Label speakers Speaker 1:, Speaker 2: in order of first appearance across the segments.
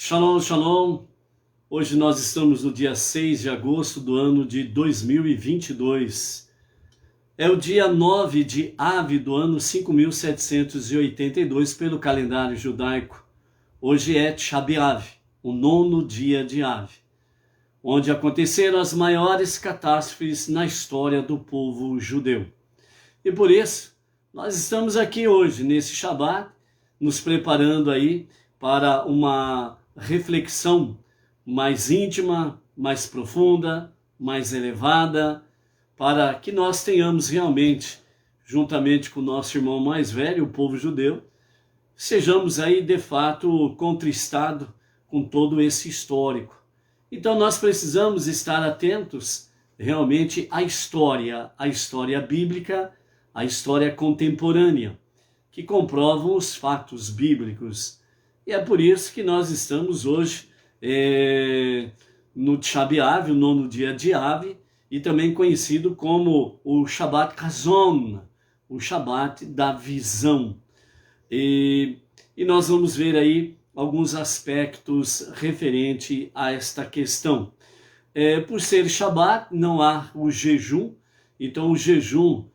Speaker 1: Shalom, shalom. Hoje nós estamos no dia 6 de agosto do ano de 2022. É o dia 9 de Av do ano 5782 pelo calendário judaico. Hoje é Tisha B'Av, o 9º dia de Av, onde aconteceram as maiores catástrofes na história do povo judeu. E por isso, nós estamos aqui hoje, nesse Shabat, nos preparando aí para uma reflexão mais íntima, mais profunda, mais elevada, para que nós tenhamos realmente, juntamente com o nosso irmão mais velho, o povo judeu, sejamos aí de fato contristados com todo esse histórico. Então nós precisamos estar atentos realmente à história bíblica, à história contemporânea, que comprovam os fatos bíblicos. E é por isso que nós estamos hoje no Tisha B'Av, o 9º dia de Av, e também conhecido como o Shabbat Chazon, o Shabbat da visão. E nós vamos ver aí alguns aspectos referentes a esta questão. Por ser Shabbat, não há o jejum, então o jejum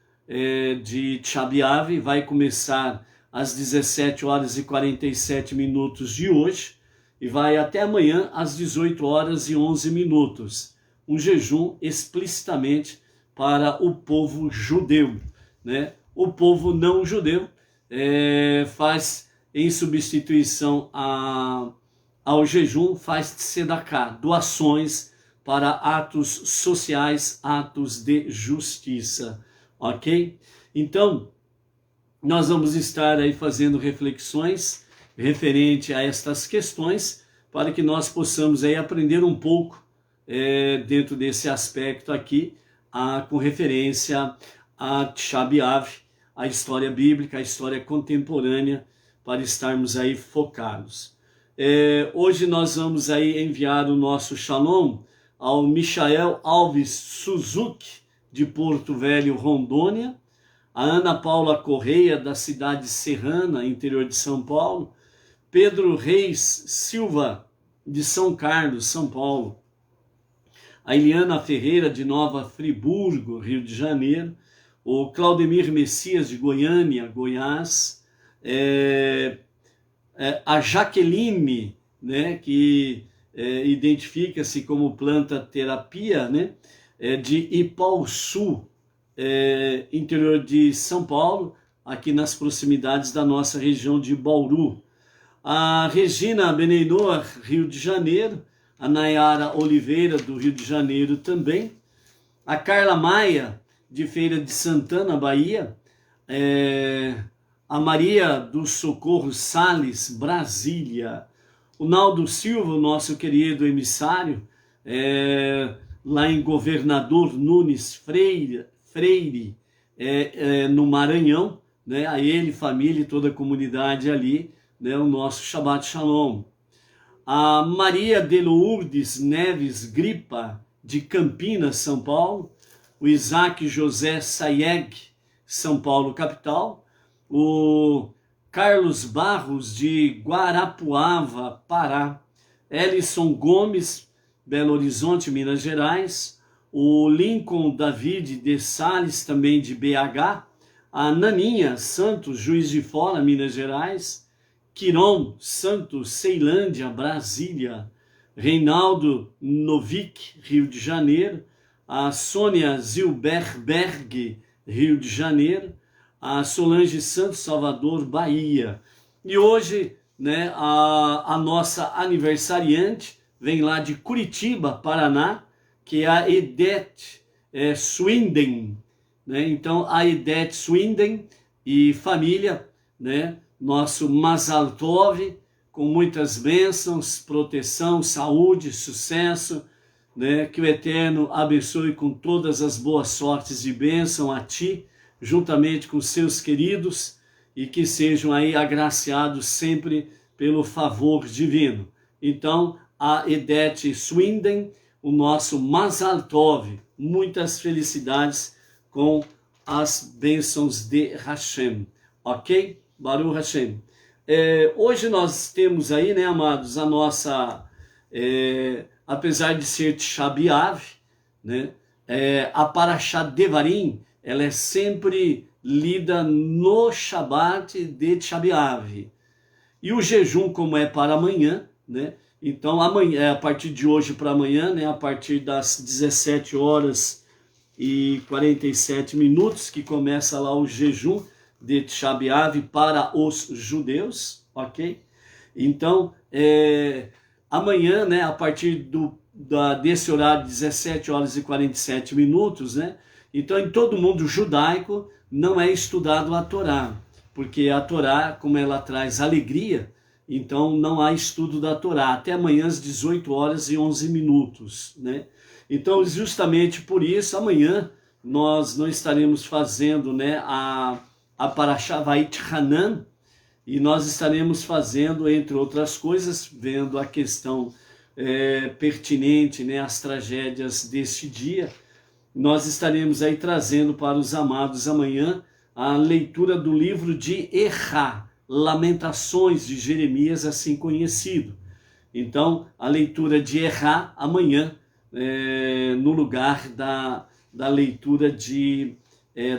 Speaker 1: de Tisha B'Av vai começar às 17 horas e 47 minutos de hoje e vai até amanhã às 18 horas e 11 minutos. Um jejum explicitamente para o povo judeu, né? O povo não judeu faz em substituição ao jejum, faz tzedakah, doações para atos sociais, atos de justiça, ok? Então, nós vamos estar aí fazendo reflexões referente a estas questões para que nós possamos aí aprender um pouco dentro desse aspecto aqui, com referência a Tisha B'Av, a história bíblica, a história contemporânea, para estarmos aí focados. Hoje nós vamos aí enviar o nosso shalom ao Michael Alves Suzuki, de Porto Velho, Rondônia, a Ana Paula Correia, da cidade Serrana, interior de São Paulo, Pedro Reis Silva, de São Carlos, São Paulo, a Eliana Ferreira, de Nova Friburgo, Rio de Janeiro, o Claudemir Messias, de Goiânia, Goiás, a Jaqueline, né, que identifica-se como planta terapia, né, de Ipauçu, interior de São Paulo, aqui nas proximidades da nossa região de Bauru. A Regina Beneinor, Rio de Janeiro, a Nayara Oliveira, do Rio de Janeiro também, a Carla Maia, de Feira de Santana, Bahia, a Maria do Socorro Sales, Brasília, o Naldo Silva, o nosso querido emissário, lá em Governador Nunes Freire, no Maranhão, né? A ele, família e toda a comunidade ali, né? O nosso Shabbat Shalom. A Maria de Lourdes Neves Gripa, de Campinas, São Paulo, o Isaac José Sayeg, São Paulo, capital, o Carlos Barros, de Guarapuava, Pará, Elison Gomes, Belo Horizonte, Minas Gerais, o Lincoln David de Sales, também de BH, a Naninha Santos, Juiz de Fora, Minas Gerais, Quiron Santos, Ceilândia, Brasília, Reinaldo Novik, Rio de Janeiro, a Sônia Zilberberg, Rio de Janeiro, a Solange Santos, Salvador, Bahia. E hoje, né, a nossa aniversariante vem lá de Curitiba, Paraná, que é a Edeth Swinden, né? Então, a Edeth Swinden e família, né? Nosso Mazal Tov, com muitas bênçãos, proteção, saúde, sucesso, né? Que o Eterno abençoe com todas as boas sortes de bênção a ti, juntamente com seus queridos, e que sejam aí agraciados sempre pelo favor divino. Então, a Edeth Swinden, o nosso Mazal Tov, muitas felicidades com as bênçãos de Hashem, ok? Baruch Hashem. hoje nós temos aí, né, amados, a nossa, apesar de ser Tisha B'Av, né, a Parashat Devarim, ela é sempre lida no Shabat de Tisha B'Av. E o jejum, como é para amanhã, né, então amanhã, a partir de hoje para amanhã, né, a partir das 17 horas e 47 minutos, que começa lá o jejum de Tisha B'Av para os judeus, ok? Então, amanhã, né, a partir desse horário, 17 horas e 47 minutos, né, então em todo mundo judaico não é estudado a Torá, porque a Torá, como ela traz alegria, então não há estudo da Torá, até amanhã às 18 horas e 11 minutos, né? Então, justamente por isso, amanhã nós não estaremos fazendo, né, a Parashat Va'etchanan, e nós estaremos fazendo, entre outras coisas, vendo a questão pertinente, né, às tragédias deste dia. Nós estaremos aí trazendo para os amados amanhã a leitura do livro de Errá, Lamentações de Jeremias, assim conhecido. Então, a leitura de Errá amanhã, no lugar da leitura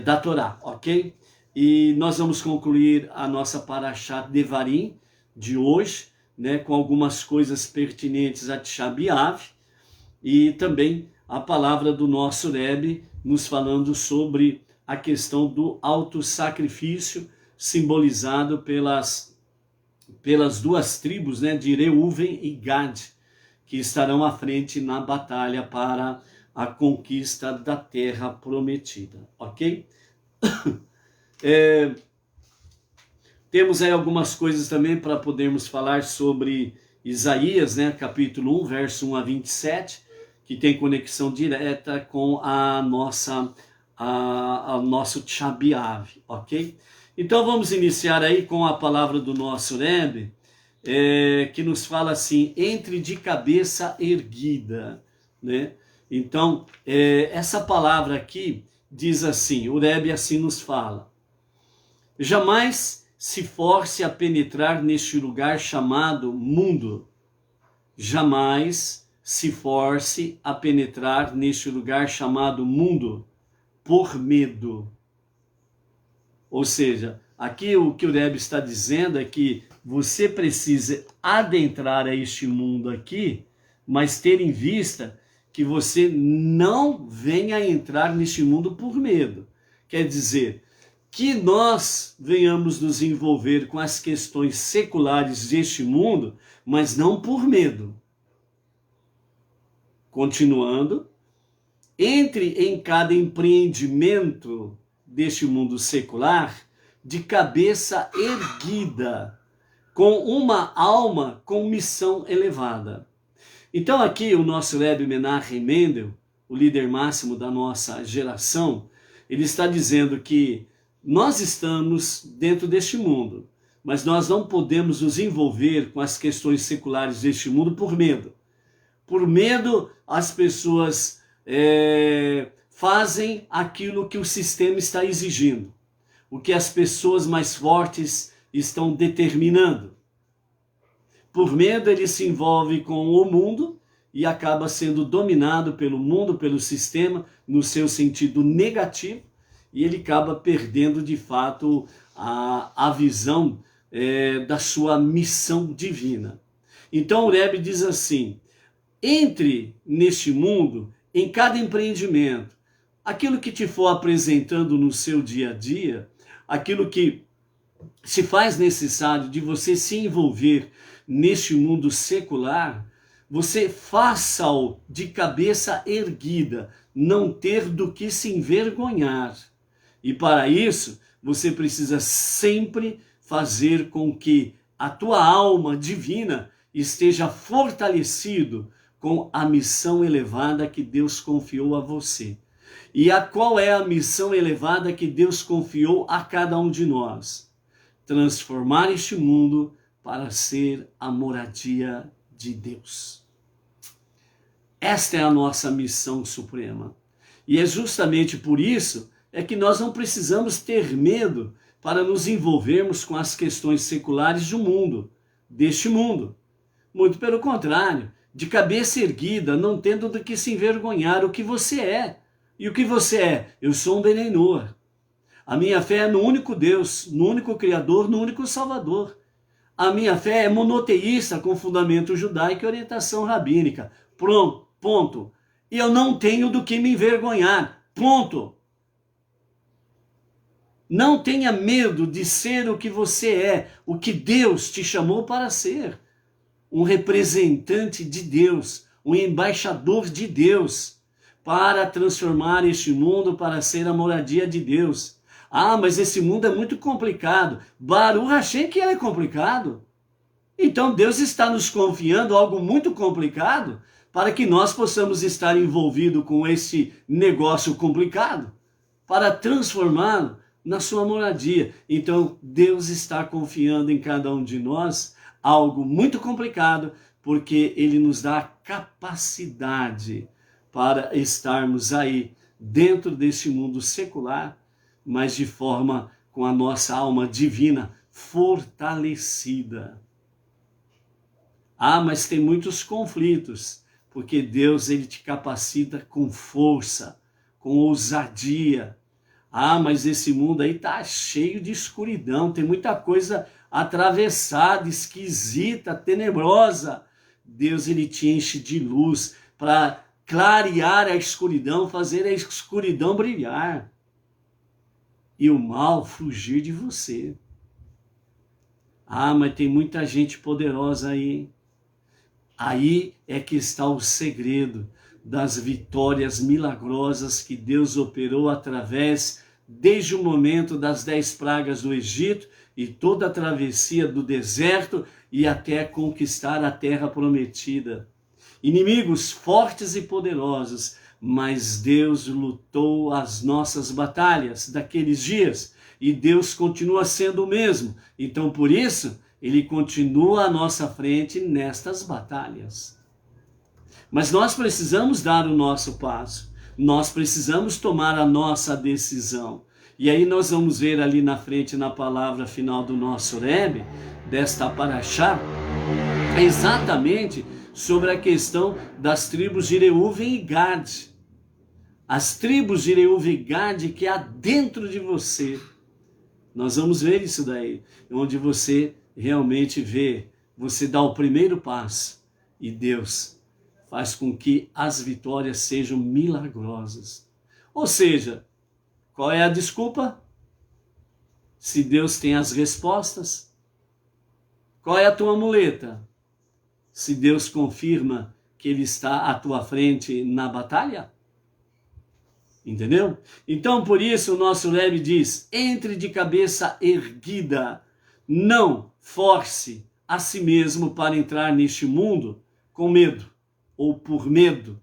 Speaker 1: da Torá, ok? E nós vamos concluir a nossa Parashat Devarim de hoje, né, com algumas coisas pertinentes a Tisha B'Av, e também a palavra do nosso Rebbe nos falando sobre a questão do autossacrifício, simbolizado pelas duas tribos, né, de Reuven e Gad, que estarão à frente na batalha para a conquista da terra prometida, ok? Temos aí algumas coisas também para podermos falar sobre Isaías, né, capítulo 1, verso 1 a 27, que tem conexão direta com a nosso Tisha B'Av, ok? Então vamos iniciar aí com a palavra do nosso Rebbe, que nos fala assim, entre de cabeça erguida, né? Então, essa palavra aqui diz assim, o Rebbe assim nos fala: jamais se force a penetrar neste lugar chamado mundo. Jamais se force a penetrar neste lugar chamado mundo por medo. Ou seja, aqui o que o Rebbe está dizendo é que você precisa adentrar a este mundo aqui, mas ter em vista que você não venha entrar neste mundo por medo. Quer dizer, que nós venhamos nos envolver com as questões seculares deste mundo, mas não por medo. Continuando, entre em cada empreendimento deste mundo secular de cabeça erguida, com uma alma com missão elevada. Então aqui o nosso Rebbe Menachem Mendel, o líder máximo da nossa geração, ele está dizendo que nós estamos dentro deste mundo, mas nós não podemos nos envolver com as questões seculares deste mundo por medo. Por medo, as pessoas fazem aquilo que o sistema está exigindo, o que as pessoas mais fortes estão determinando. Por medo, ele se envolve com o mundo e acaba sendo dominado pelo mundo, pelo sistema, no seu sentido negativo, e ele acaba perdendo de fato a visão da sua missão divina. Então o Rebbe diz assim: entre neste mundo, em cada empreendimento, aquilo que te for apresentando no seu dia a dia, aquilo que se faz necessário de você se envolver neste mundo secular, você faça-o de cabeça erguida, não ter do que se envergonhar. E para isso, você precisa sempre fazer com que a tua alma divina esteja fortalecido com a missão elevada que Deus confiou a você. E qual é a missão elevada que Deus confiou a cada um de nós? Transformar este mundo para ser a moradia de Deus. Esta é a nossa missão suprema. E é justamente por isso que nós não precisamos ter medo para nos envolvermos com as questões seculares do mundo, deste mundo. Muito pelo contrário, de cabeça erguida, não tendo do que se envergonhar o que você é. E o que você é? Eu sou um Benenor. A minha fé é no único Deus, no único Criador, no único Salvador. A minha fé é monoteísta com fundamento judaico e orientação rabínica. Pronto, ponto. E eu não tenho do que me envergonhar. Ponto. Não tenha medo de ser o que você é, o que Deus te chamou para ser. Um representante de Deus, um embaixador de Deus, para transformar este mundo para ser a moradia de Deus. Ah, mas esse mundo é muito complicado. Baruch Hashem que é complicado. Então Deus está nos confiando algo muito complicado para que nós possamos estar envolvidos com esse negócio complicado, para transformá-lo na sua moradia. Então Deus está confiando em cada um de nós algo muito complicado, porque Ele nos dá a capacidade para estarmos aí dentro desse mundo secular, mas de forma com a nossa alma divina fortalecida. Ah, mas tem muitos conflitos, porque Deus ele te capacita com força, com ousadia. Ah, mas esse mundo aí tá cheio de escuridão, tem muita coisa atravessada, esquisita, tenebrosa. Deus ele te enche de luz para clarear a escuridão, fazer a escuridão brilhar e o mal fugir de você. Ah, mas tem muita gente poderosa aí. Aí é que está o segredo das vitórias milagrosas que Deus operou desde o momento das 10 pragas do Egito e toda a travessia do deserto e até conquistar a terra prometida. Inimigos fortes e poderosos, mas Deus lutou as nossas batalhas daqueles dias e Deus continua sendo o mesmo. Então, por isso, Ele continua à nossa frente nestas batalhas. Mas nós precisamos dar o nosso passo. Nós precisamos tomar a nossa decisão. E aí nós vamos ver ali na frente, na palavra final do nosso Rebbe, desta paraxá, exatamente sobre a questão das tribos de Reuven e Gad. As tribos de Reuven e Gad que há dentro de você. Nós vamos ver isso daí, onde você realmente vê, você dá o primeiro passo e Deus faz com que as vitórias sejam milagrosas. Ou seja, qual é a desculpa? Se Deus tem as respostas, qual é a tua muleta? Se Deus confirma que Ele está à tua frente na batalha? Entendeu? Então, por isso, o nosso Rebbe diz, entre de cabeça erguida, não force a si mesmo para entrar neste mundo com medo ou por medo.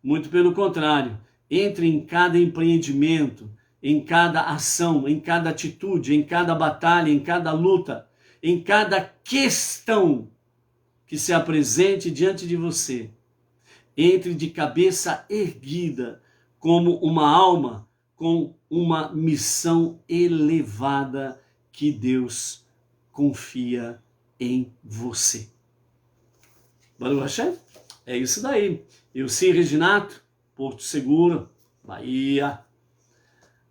Speaker 1: Muito pelo contrário, entre em cada empreendimento, em cada ação, em cada atitude, em cada batalha, em cada luta, em cada questão que se apresente diante de você. Entre de cabeça erguida, como uma alma com uma missão elevada que Deus confia em você. Baruch Hashem? É isso daí. Eu, Sim Reginato, Porto Seguro, Bahia.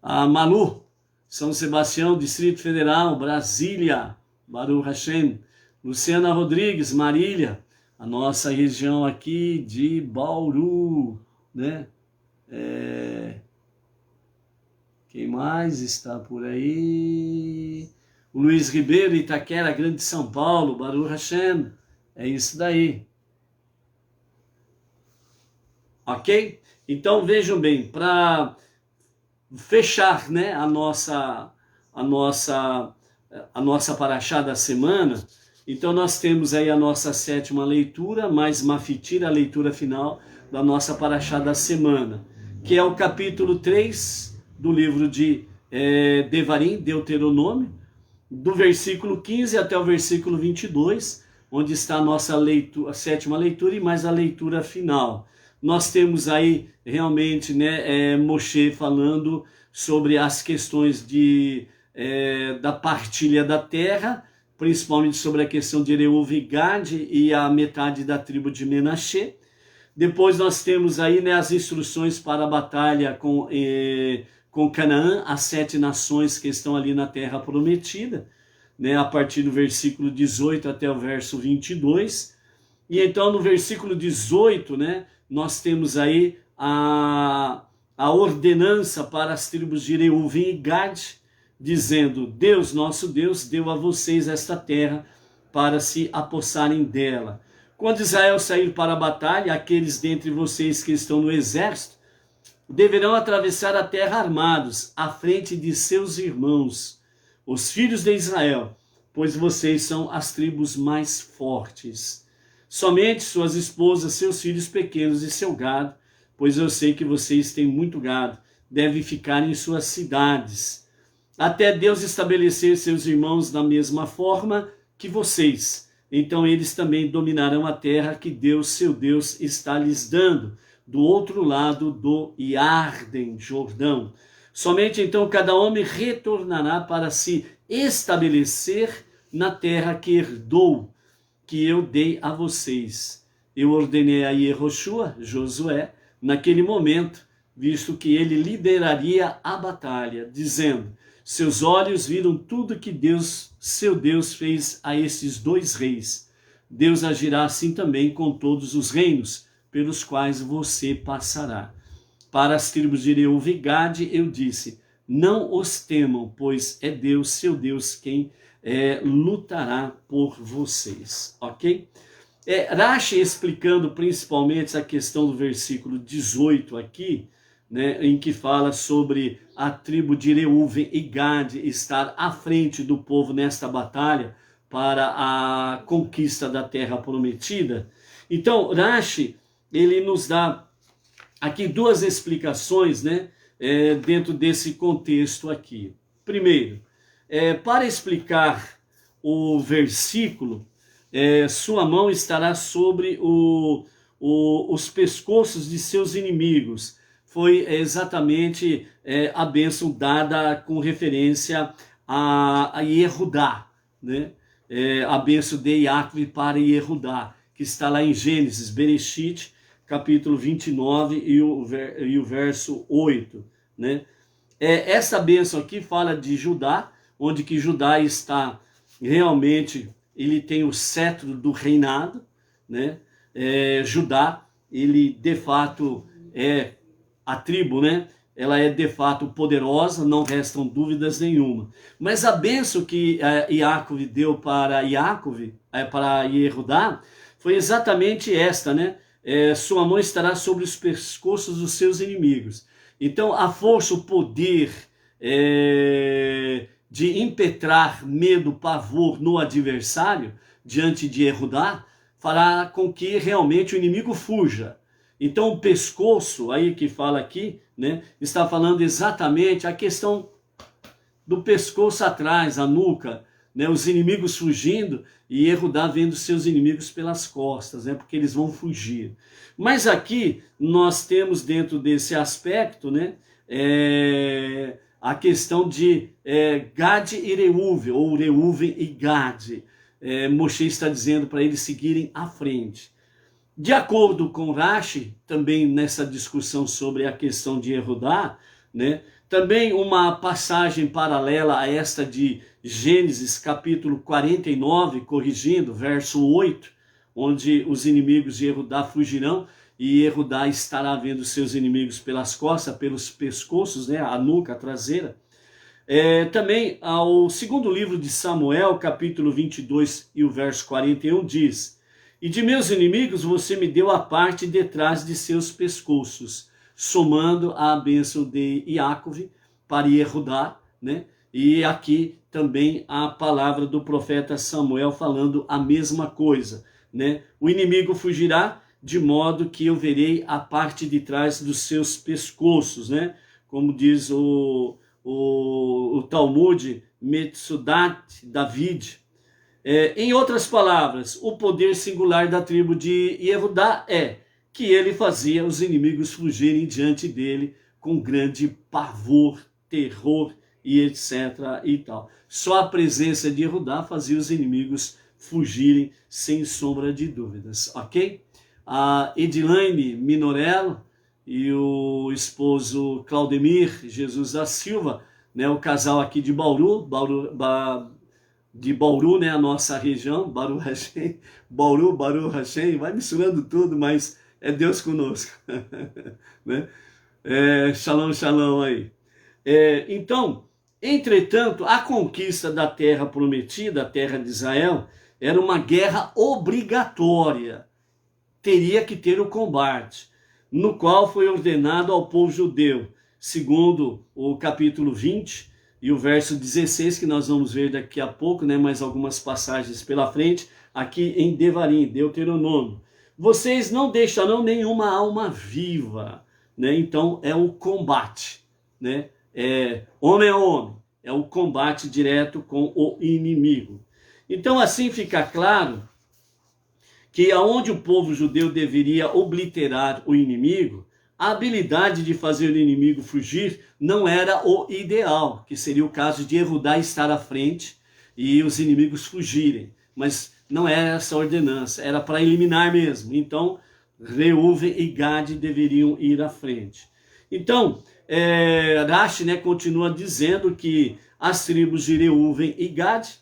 Speaker 1: Manu, São Sebastião, Distrito Federal, Brasília, Baruch Hashem. Luciana Rodrigues, Marília, a nossa região aqui de Bauru, né? Quem mais está por aí? O Luiz Ribeiro, Itaquera, Grande São Paulo, Baruch Hashem. É isso daí. Ok? Então vejam bem, para fechar, né, a nossa paraxá da semana, então nós temos aí a nossa 7ª leitura, mais Mafitir, a leitura final da nossa paraxá da semana, que é o capítulo 3 do livro de Devarim, Deuteronômio, do versículo 15 até o versículo 22, onde está a nossa leitura, a 7ª leitura e mais a leitura final. Nós temos aí realmente, né, Moshe falando sobre as questões de da partilha da terra, principalmente sobre a questão de Reuven e Gade e a metade da tribo de Menaxê. Depois nós temos aí, né, as instruções para a batalha com Canaã, as 7 nações que estão ali na terra prometida, né, a partir do versículo 18 até o verso 22. E então no versículo 18, né, nós temos aí a ordenança para as tribos de Reuven e Gade, dizendo: Deus, nosso Deus, deu a vocês esta terra para se apossarem dela. Quando Israel sair para a batalha, aqueles dentre vocês que estão no exército deverão atravessar a terra armados, à frente de seus irmãos, os filhos de Israel, pois vocês são as tribos mais fortes. Somente suas esposas, seus filhos pequenos e seu gado, pois eu sei que vocês têm muito gado, devem ficar em suas cidades, até Deus estabelecer seus irmãos da mesma forma que vocês. Então eles também dominarão a terra que Deus, seu Deus, está lhes dando, do outro lado do Iarden, Jordão. Somente então cada homem retornará para se estabelecer na terra que herdou, que eu dei a vocês. Eu ordenei a Yehoshua, Josué, naquele momento, visto que ele lideraria a batalha, dizendo: seus olhos viram tudo que Deus, seu Deus, fez a esses 2 reis. Deus agirá assim também com todos os reinos pelos quais você passará. Para as tribos de Reuven e Gade eu disse: não os temam, pois é Deus, seu Deus, quem lutará por vocês. Ok? Rashi explicando principalmente a questão do versículo 18 aqui, né, em que fala sobre a tribo de Reuven e Gade estar à frente do povo nesta batalha para a conquista da terra prometida. Então, Rashi, ele nos dá aqui 2 explicações, né, dentro desse contexto aqui. Primeiro, para explicar o versículo, sua mão estará sobre os pescoços de seus inimigos. Foi exatamente a bênção dada com referência a Yehudá, né? A bênção de Yaakov para Yehudá, que está lá em Gênesis, Bereshit, capítulo 29 e o verso 8. Né? Essa bênção aqui fala de Judá, onde que Judá está realmente, ele tem o cetro do reinado, né? Judá, ele de fato a tribo, né? Ela é de fato poderosa, não restam dúvidas nenhuma. Mas a bênção que Yaakov deu para Yaakov, para Yehudá, foi exatamente esta, né? Sua mão estará sobre os pescoços dos seus inimigos. Então a força, o poder de impetrar medo, pavor no adversário, diante de Yehudá, fará com que realmente o inimigo fuja. Então o pescoço, aí que fala aqui, né, está falando exatamente a questão do pescoço atrás, a nuca, né, os inimigos fugindo e Yehudá vendo seus inimigos pelas costas, né, porque eles vão fugir. Mas aqui nós temos dentro desse aspecto, né, a questão de Gade e Reuven, ou Reuven e Gade. Moshe está dizendo para eles seguirem à frente. De acordo com Rashi, também nessa discussão sobre a questão de Yehudá, né, também uma passagem paralela a esta de Gênesis capítulo 49, corrigindo, verso 8, onde os inimigos de Yehudá fugirão e Yehudá estará vendo seus inimigos pelas costas, pelos pescoços, né, a nuca, a traseira. Também ao segundo livro de Samuel, capítulo 22 e o verso 41 diz: e de meus inimigos você me deu a parte detrás de seus pescoços, somando a bênção de Yaakov para Yehudá, né? E aqui também a palavra do profeta Samuel falando a mesma coisa, né? O inimigo fugirá de modo que eu verei a parte de trás dos seus pescoços, né? Como diz o Talmud, Metsudat David. Em outras palavras, o poder singular da tribo de Yehudá é que ele fazia os inimigos fugirem diante dele com grande pavor, terror e etc. e tal. Só a presença de Yehudá fazia os inimigos fugirem sem sombra de dúvidas, ok? A Edilaine Minorello e o esposo Claudemir Jesus da Silva, né, o casal aqui de Bauru, né, a nossa região, Baru Hashem, Bauru Hashem, vai misturando tudo, mas é Deus conosco, né? Shalom, shalom aí. Então, entretanto, a conquista da terra prometida, a terra de Israel, era uma guerra obrigatória, teria que ter o combate, no qual foi ordenado ao povo judeu, segundo o capítulo 20 e o verso 16, que nós vamos ver daqui a pouco, né, mais algumas passagens pela frente, aqui em Devarim, Deuteronômio. Vocês não deixarão nenhuma alma viva, né? Então é o combate, né? Homem a homem, é o combate direto com o inimigo. Então assim fica claro que aonde o povo judeu deveria obliterar o inimigo, a habilidade de fazer o inimigo fugir não era o ideal, que seria o caso de Yehudá estar à frente e os inimigos fugirem. Mas não era essa a ordenança, era para eliminar mesmo. Então, Reuven e Gade deveriam ir à frente. Então, Rashi, né, continua dizendo que as tribos de Reuven e Gade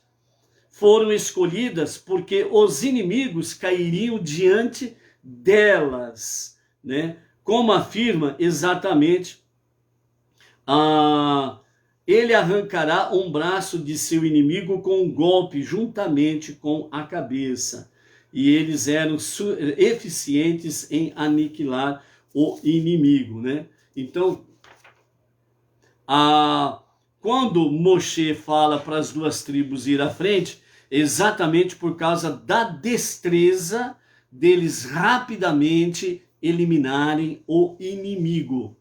Speaker 1: foram escolhidas porque os inimigos cairiam diante delas, né? Como afirma exatamente, ele arrancará um braço de seu inimigo com um golpe juntamente com a cabeça. E eles eram eficientes em aniquilar o inimigo, né? Então, quando Moshe fala para as duas tribos ir à frente, exatamente por causa da destreza deles rapidamente eliminarem o inimigo,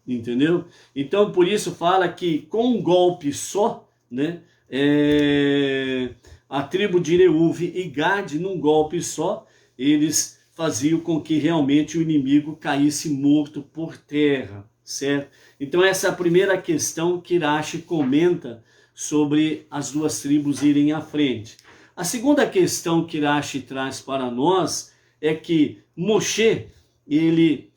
Speaker 1: entendeu? Então, por isso fala que com um golpe só, né, a tribo de Reuven e Gade, num golpe só, eles faziam com que realmente o inimigo caísse morto por terra, certo? Então essa é a primeira questão que Rashi comenta sobre as duas tribos irem à frente. A segunda questão que Rashi traz para nós é que Moshe, ele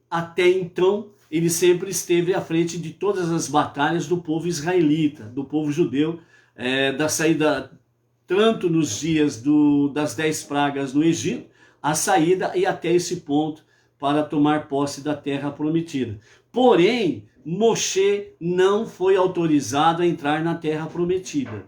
Speaker 1: até então, ele sempre esteve à frente de todas as batalhas do povo israelita, do povo judeu, da saída, tanto nos dias das 10 pragas no Egito, a saída e até esse ponto para tomar posse da terra prometida. Porém, Moshe não foi autorizado a entrar na terra prometida.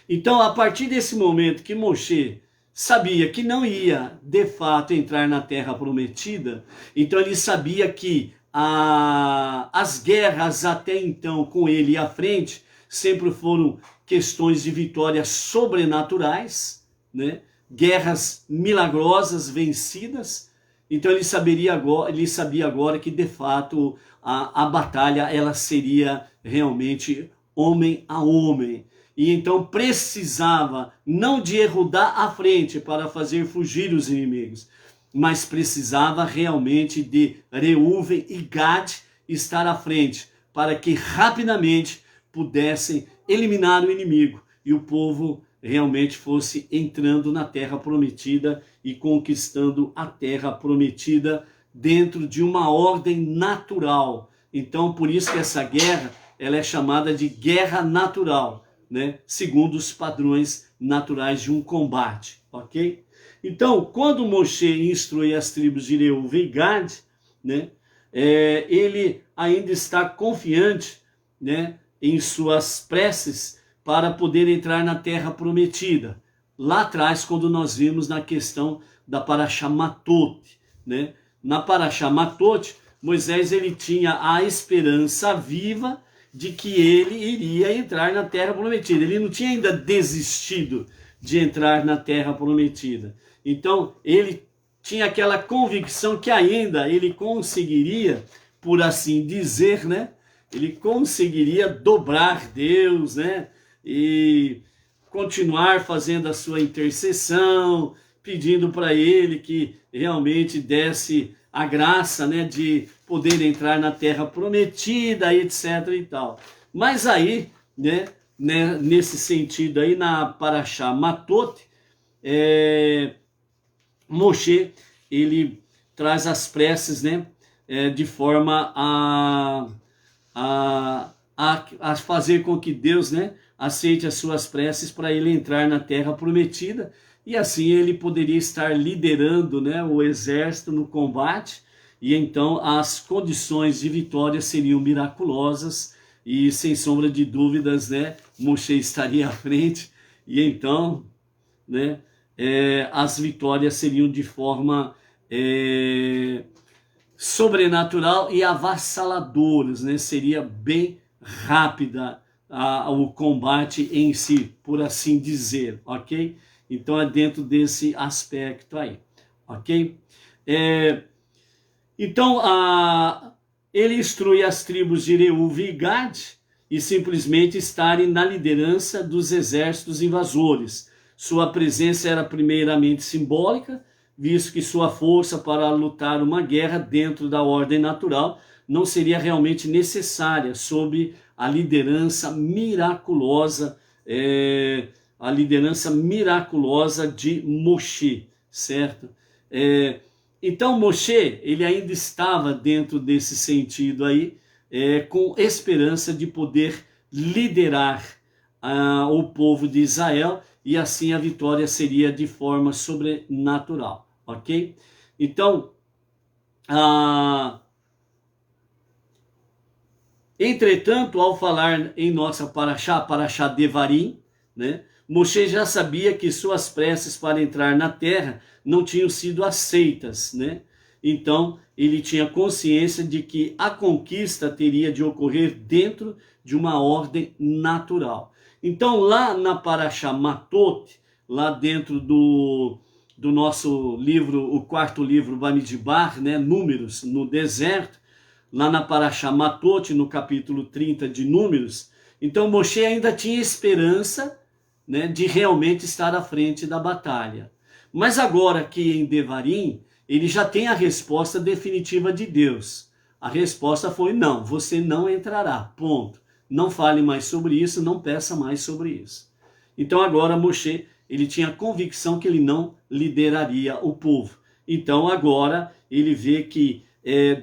Speaker 1: Então, a partir desse momento que Moshe sabia que não ia, de fato, entrar na terra prometida, então ele sabia que as guerras até então com ele à frente sempre foram questões de vitórias sobrenaturais, né? Guerras milagrosas vencidas. Então ele sabia agora que de fato a batalha ela seria realmente homem a homem. E então precisava não de Yehudá à frente para fazer fugir os inimigos, mas precisava realmente de Reuven e Gad estar à frente para que rapidamente pudessem eliminar o inimigo e o povo realmente fosse entrando na terra prometida e conquistando a terra prometida dentro de uma ordem natural. Então, por isso que essa guerra ela é chamada de guerra natural, né? Segundo os padrões naturais de um combate, ok? Então, quando Moshe instrui as tribos de Reuven e Gad, né, ele ainda está confiante, né, em suas preces para poder entrar na terra prometida. Lá atrás, quando nós vimos na questão da Parashá Matot, né? Na Parashá Matot, Moisés ele tinha a esperança viva de que ele iria entrar na terra prometida. Ele não tinha ainda desistido de entrar na terra prometida. Então, ele tinha aquela convicção que ainda ele conseguiria, por assim dizer, né? Ele conseguiria dobrar Deus, né? E continuar fazendo a sua intercessão, pedindo para ele que realmente desse a graça, né, de poder entrar na terra prometida, etc. e tal. Mas aí, né, nesse sentido aí, na Parashá Matot, Moshe, ele traz as preces, né, de forma a fazer com que Deus, né, aceite as suas preces para ele entrar na terra prometida, e assim ele poderia estar liderando, né, o exército no combate, e então as condições de vitória seriam miraculosas, e sem sombra de dúvidas, né, Moshe estaria à frente, e então, né, as vitórias seriam de forma sobrenatural e avassaladoras, né? Seria bem rápida o combate em si, por assim dizer, ok? Então é dentro desse aspecto aí, ok? Então ele instrui as tribos de Reuve e Gad e simplesmente estarem na liderança dos exércitos invasores. Sua presença era primeiramente simbólica, visto que sua força para lutar uma guerra dentro da ordem natural não seria realmente necessária sob a liderança miraculosa, de Moshe, certo? Então Moshe, ele ainda estava dentro desse sentido aí, com esperança de poder liderar o povo de Israel, e assim a vitória seria de forma sobrenatural, ok? Então, entretanto, ao falar em nossa Parashá Devarim, né, Moshe já sabia que suas preces para entrar na terra não tinham sido aceitas, né? Então, ele tinha consciência de que a conquista teria de ocorrer dentro de uma ordem natural. Então, lá na Parashá Matot, lá dentro do nosso livro, o quarto livro, Bamidbar, né, Números, no deserto, lá na Parashá Matot, no capítulo 30 de Números, então Moshe ainda tinha esperança, né, de realmente estar à frente da batalha. Mas agora que em Devarim, ele já tem a resposta definitiva de Deus. A resposta foi: não, você não entrará, ponto. Não fale mais sobre isso, não peça mais sobre isso. Então agora Moshe, ele tinha a convicção que ele não lideraria o povo. Então agora ele vê que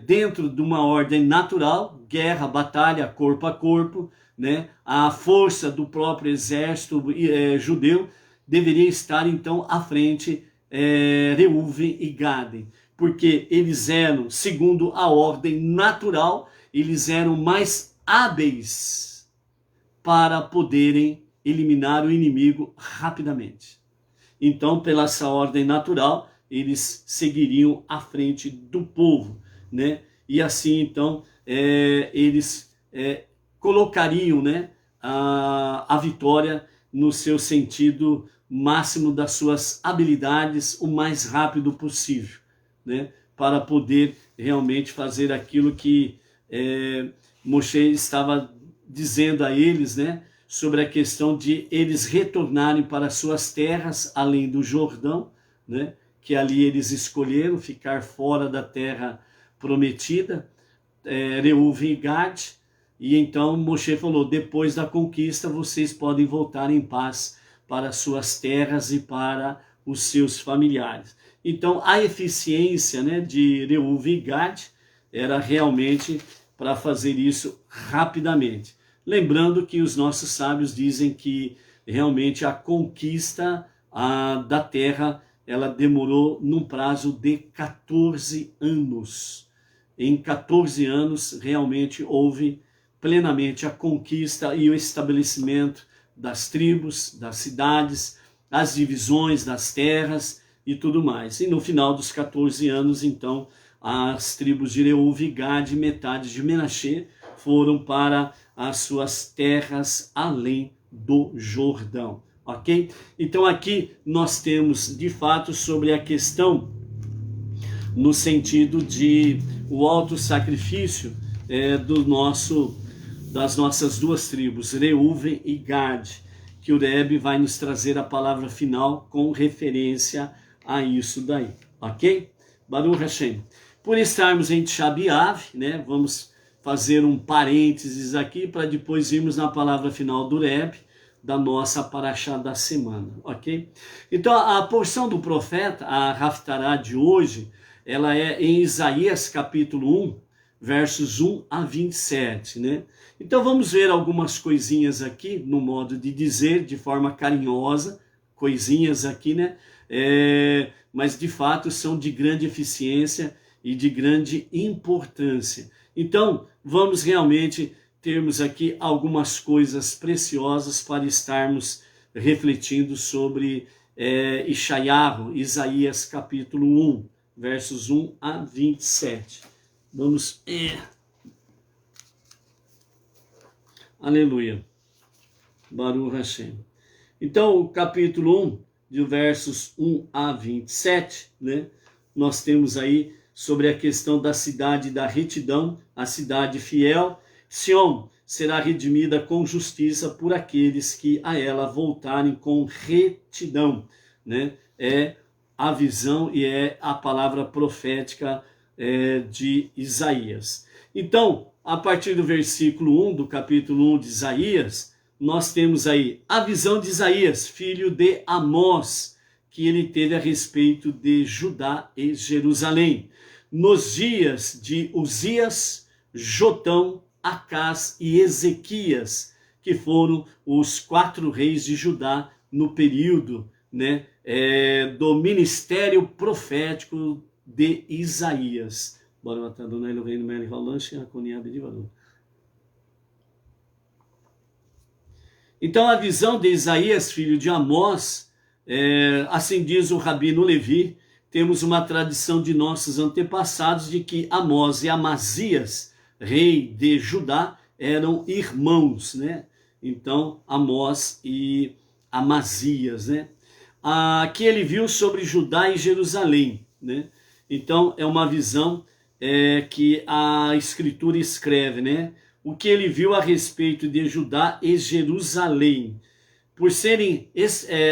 Speaker 1: dentro de uma ordem natural, guerra, batalha, corpo a corpo, né, a força do próprio exército judeu deveria estar então à frente Reuven e Gad, porque eles eram, segundo a ordem natural, eles eram mais hábeis para poderem eliminar o inimigo rapidamente. Então, pela essa ordem natural, eles seguiriam à frente do povo, né? E assim, então, eles colocariam, né, a vitória no seu sentido máximo das suas habilidades o mais rápido possível, né? Para poder realmente fazer aquilo que Moshe estava dizendo a eles, né, sobre a questão de eles retornarem para suas terras além do Jordão, né, que ali eles escolheram ficar fora da terra prometida, Reuven e Gad, e então Moshe falou: depois da conquista vocês podem voltar em paz para suas terras e para os seus familiares. Então a eficiência, né, de Reuven e Gad era realmente para fazer isso rapidamente. Lembrando que os nossos sábios dizem que realmente a conquista da terra, ela demorou num prazo de 14 anos. Em 14 anos realmente houve plenamente a conquista e o estabelecimento das tribos, das cidades, as divisões das terras e tudo mais. E no final dos 14 anos, então, as tribos de Reuven e Gad, metade de Menashe, foram para as suas terras além do Jordão, ok? Então aqui nós temos de fato sobre a questão no sentido de o alto sacrifício das nossas duas tribos, Reuven e Gad, que o Rebbe vai nos trazer a palavra final com referência a isso daí, ok? Baruch Hashem. por estarmos em Tisha B'Av, né? Vamos fazer um parênteses aqui para depois irmos na palavra final do Rebbe, da nossa paraxá da semana, ok? Então a porção do profeta, a Haftará de hoje, ela é em Isaías capítulo 1, versos 1 a 27, né? Então vamos ver algumas coisinhas aqui, no modo de dizer, de forma carinhosa, coisinhas aqui, né? Mas de fato são de grande eficiência e de grande importância. Então vamos realmente termos aqui algumas coisas preciosas para estarmos refletindo sobre Isaías capítulo 1, versos 1 a 27. Vamos... Aleluia. Baruch Hashem. Então, o capítulo 1, de versos 1 a 27, né? Nós temos aí sobre a questão da cidade da retidão, a cidade fiel. Sião será redimida com justiça por aqueles que a ela voltarem com retidão, né? É a visão e é a palavra profética de Isaías. Então, a partir do versículo 1 do capítulo 1 de Isaías, nós temos aí a visão de Isaías, filho de Amós, que ele teve a respeito de Judá e Jerusalém. Nos dias de Uzias, Jotão, Acás e Ezequias, que foram os 4 reis de Judá no período, né, do ministério profético de Isaías. Então a visão de Isaías, filho de Amós, assim diz o Rabino Levi, temos uma tradição de nossos antepassados de que Amós e Amazias, rei de Judá, eram irmãos, né? Então Amós e Amazias, né? Que ele viu sobre Judá e Jerusalém, né? Então é uma visão que a Escritura escreve, né? O que ele viu a respeito de Judá e Jerusalém. Por serem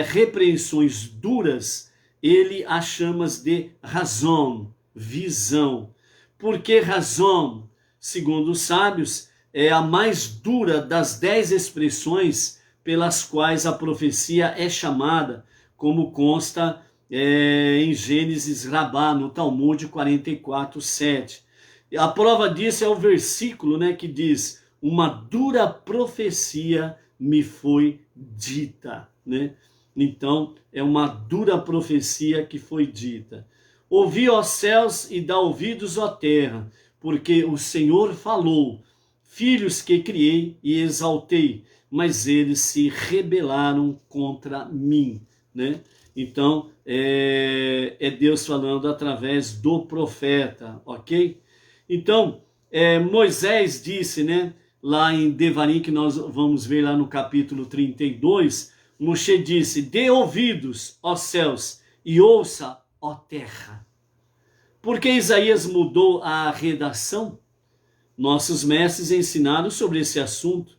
Speaker 1: repreensões duras, ele as chama de razão, visão. Por que razão? Segundo os sábios, é a mais dura das 10 expressões pelas quais a profecia é chamada, como consta em Gênesis Rabá, no Talmud 44:7. A prova disso é o versículo, né, que diz: uma dura profecia me foi dita, né? Então é uma dura profecia que foi dita. Ouvi, ó céus, e dá ouvidos, ó terra, porque o Senhor falou, filhos que criei e exaltei, mas eles se rebelaram contra mim, né? Então, é Deus falando através do profeta, ok? Então, Moisés disse, né, lá em Devarim, que nós vamos ver lá no capítulo 32, Moshe disse: dê ouvidos, ó céus, e ouça, ó terra. Por que Isaías mudou a redação? Nossos mestres ensinaram sobre esse assunto.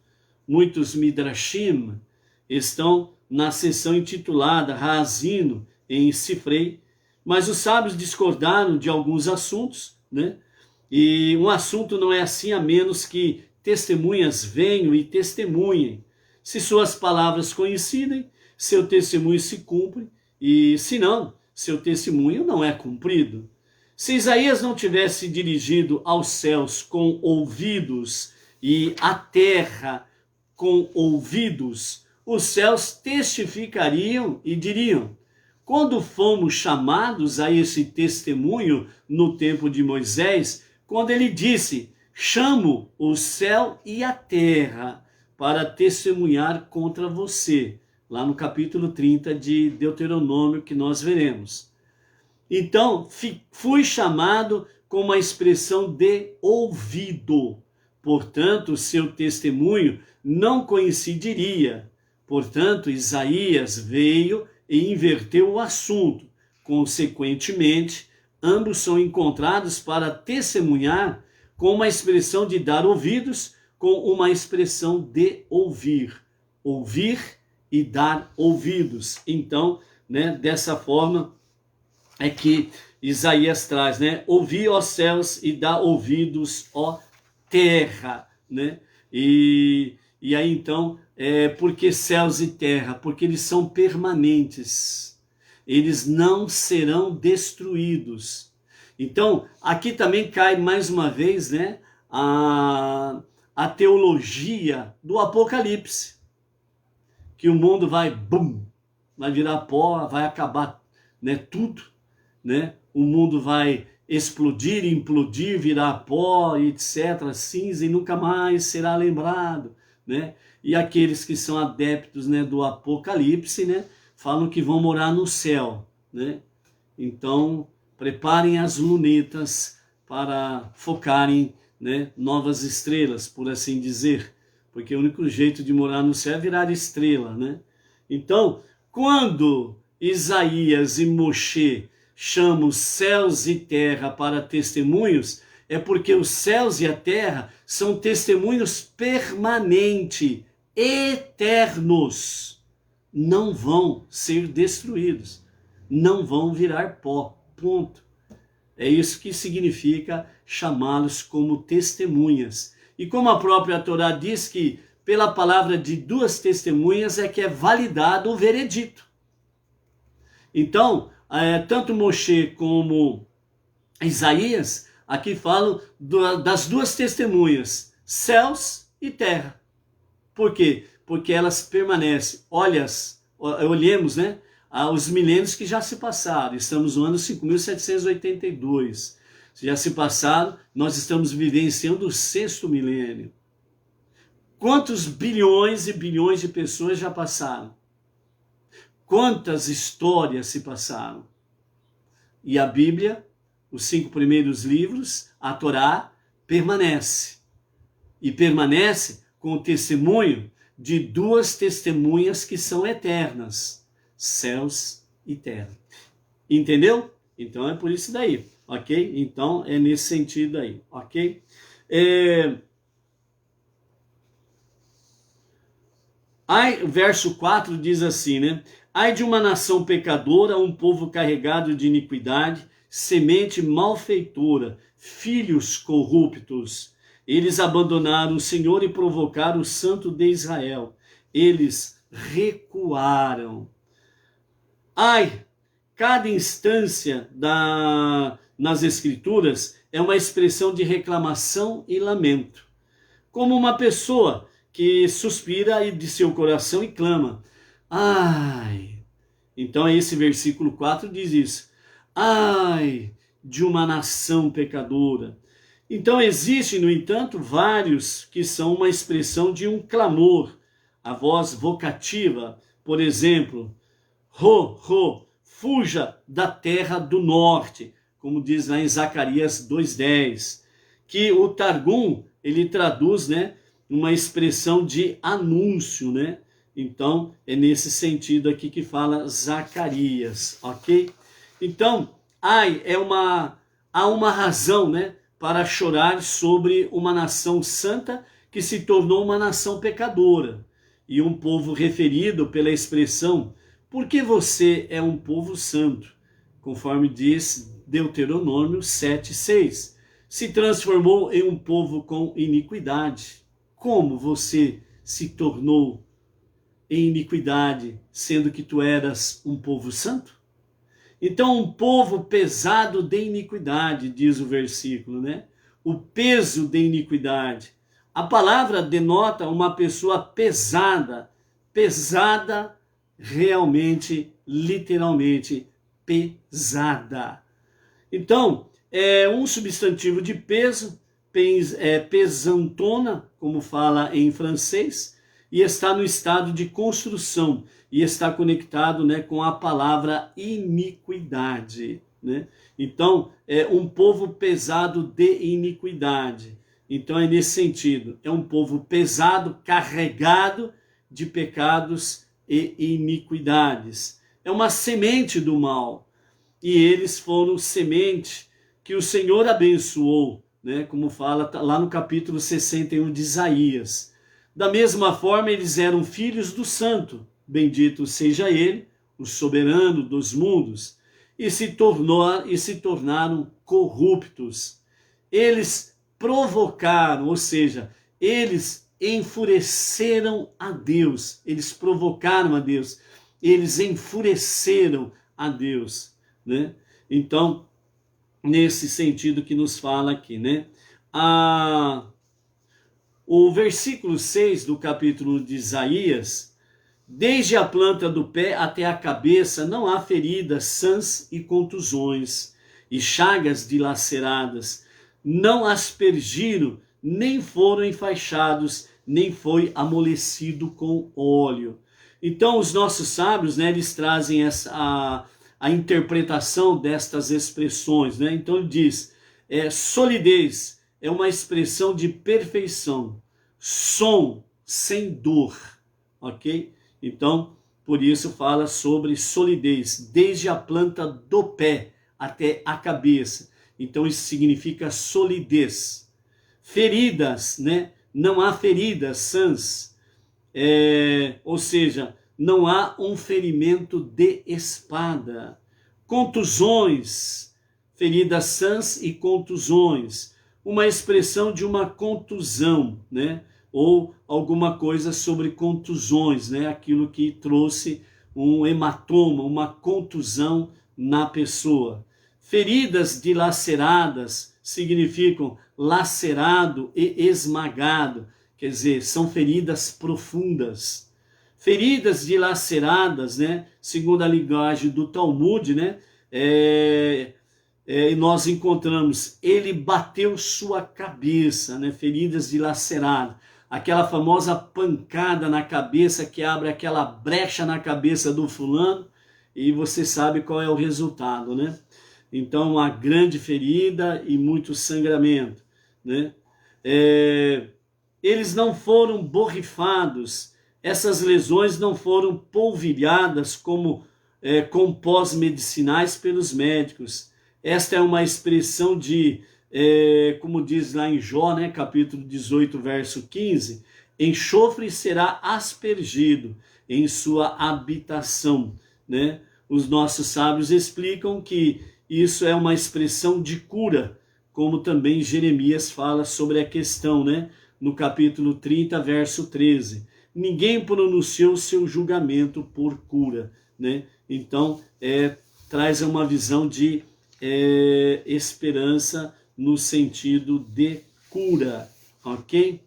Speaker 1: Muitos midrashim estão na seção intitulada Haazino, em Sifrei, mas os sábios discordaram de alguns assuntos, né? E um assunto não é assim a menos que testemunhas venham e testemunhem. Se suas palavras coincidem, seu testemunho se cumpre, e se não, seu testemunho não é cumprido. Se Isaías não tivesse dirigido aos céus com ouvidos e à terra com ouvidos, os céus testificariam e diriam: quando fomos chamados a esse testemunho no tempo de Moisés, quando ele disse: chamo o céu e a terra para testemunhar contra você, lá no capítulo 30 de Deuteronômio, que nós veremos. Então, fui chamado com uma expressão de ouvido. Portanto, seu testemunho não coincidiria. Portanto, Isaías veio e inverteu o assunto. Consequentemente, ambos são encontrados para testemunhar com uma expressão de dar ouvidos, com uma expressão de ouvir. Ouvir e dar ouvidos. Então, né, dessa forma é que Isaías traz, né? Ouvi, ó céus, e dá ouvidos, ó terra, né? E aí então, por que céus e terra? Porque eles são permanentes, eles não serão destruídos. Então, aqui também cai mais uma vez, né, a teologia do Apocalipse, que o mundo vai, bum, vai virar pó, vai acabar, né, tudo, né? O mundo vai explodir, implodir, virar pó, etc., cinza, e nunca mais será lembrado, né? E aqueles que são adeptos, né, do Apocalipse, né, falam que vão morar no céu, né? Então, preparem as lunetas para focarem, né, novas estrelas, por assim dizer, porque o único jeito de morar no céu é virar estrela, né? Então, quando Isaías e Moshe chamam céus e terra para testemunhos, é porque os céus e a terra são testemunhos permanentes, eternos. Não vão ser destruídos, não vão virar pó, ponto. É isso que significa chamá-los como testemunhas. E como a própria Torá diz que pela palavra de duas testemunhas é que é validado o veredito. Então, tanto Moshe como Isaías aqui falam das duas testemunhas, céus e terra. Por quê? Porque elas permanecem. Olhemos, né, os milênios que já se passaram. Estamos no ano 5.782. Já se passaram, nós estamos vivenciando o 6º milênio. Quantos bilhões e bilhões de pessoas já passaram? Quantas histórias se passaram? E a Bíblia, os 5 primeiros livros, a Torá, permanece. E permanece com o testemunho de duas testemunhas que são eternas, céus e terra. Entendeu? Então é por isso daí, ok? Então é nesse sentido aí, ok? O verso 4 diz assim, né? Ai de uma nação pecadora, um povo carregado de iniquidade, semente malfeitora, filhos corruptos. Eles abandonaram o Senhor e provocaram o Santo de Israel. Eles recuaram. Ai, cada instância nas Escrituras é uma expressão de reclamação e lamento. Como uma pessoa que suspira de seu coração e clama. Ai. Então esse versículo 4 diz isso. Ai, de uma nação pecadora. Então existe, no entanto, vários que são uma expressão de um clamor. A voz vocativa, por exemplo, fuja da terra do norte, como diz lá em Zacarias 2:10, que o Targum, ele traduz, né, uma expressão de anúncio, né? Então, é nesse sentido aqui que fala Zacarias, ok? Então, há uma razão, né, para chorar sobre uma nação santa que se tornou uma nação pecadora. E um povo referido pela expressão, porque você é um povo santo, conforme diz Deuteronômio 7:6, se transformou em um povo com iniquidade. Como você se tornou em iniquidade, sendo que tu eras um povo santo? Então, um povo pesado de iniquidade, diz o versículo, né? O peso de iniquidade. A palavra denota uma pessoa pesada, pesada realmente, literalmente pesada. Então, é um substantivo de peso, pesantona, como fala em francês, e está no estado de construção, e está conectado, né, com a palavra iniquidade, né? Então, é um povo pesado de iniquidade. Então é nesse sentido, é um povo pesado, carregado de pecados e iniquidades. É uma semente do mal, e eles foram semente que o Senhor abençoou, né? Como fala lá no capítulo 61 de Isaías. Da mesma forma, eles eram filhos do Santo, bendito seja ele, o soberano dos mundos. e se tornaram corruptos. Eles provocaram, ou seja, eles enfureceram a Deus, eles provocaram a Deus, eles enfureceram a Deus, né? Então, nesse sentido que nos fala aqui, né? O versículo 6 do capítulo de Isaías: desde a planta do pé até a cabeça não há feridas sãs e contusões, e chagas dilaceradas, não aspergiram, nem foram enfaixados, nem foi amolecido com óleo. Então os nossos sábios, né, eles trazem a interpretação destas expressões, né? Então ele diz, solidez é uma expressão de perfeição, som sem dor, ok? Então, por isso fala sobre solidez, desde a planta do pé até a cabeça. Então isso significa solidez. Feridas, né? Não há feridas sãs, ou seja, não há um ferimento de espada. Contusões, feridas sãs e contusões, uma expressão de uma contusão, né? Ou alguma coisa sobre contusões, né? Aquilo que trouxe um hematoma, uma contusão na pessoa. Feridas dilaceradas significam lacerado e esmagado, quer dizer, são feridas profundas. Feridas dilaceradas, né? Segundo a linguagem do Talmud, né? Nós encontramos, ele bateu sua cabeça, né? Feridas dilaceradas. Aquela famosa pancada na cabeça que abre aquela brecha na cabeça do fulano e você sabe qual é o resultado, né? Então, uma grande ferida e muito sangramento, né? Eles não foram borrifados, essas lesões não foram polvilhadas como com pós medicinais pelos médicos. Esta é uma expressão de, como diz lá em Jó, né, capítulo 18, verso 15, enxofre será aspergido em sua habitação, né? Os nossos sábios explicam que isso é uma expressão de cura, como também Jeremias fala sobre a questão, né? No capítulo 30, verso 13. Ninguém pronunciou seu julgamento por cura, né? Então, traz uma visão de esperança no sentido de cura, ok?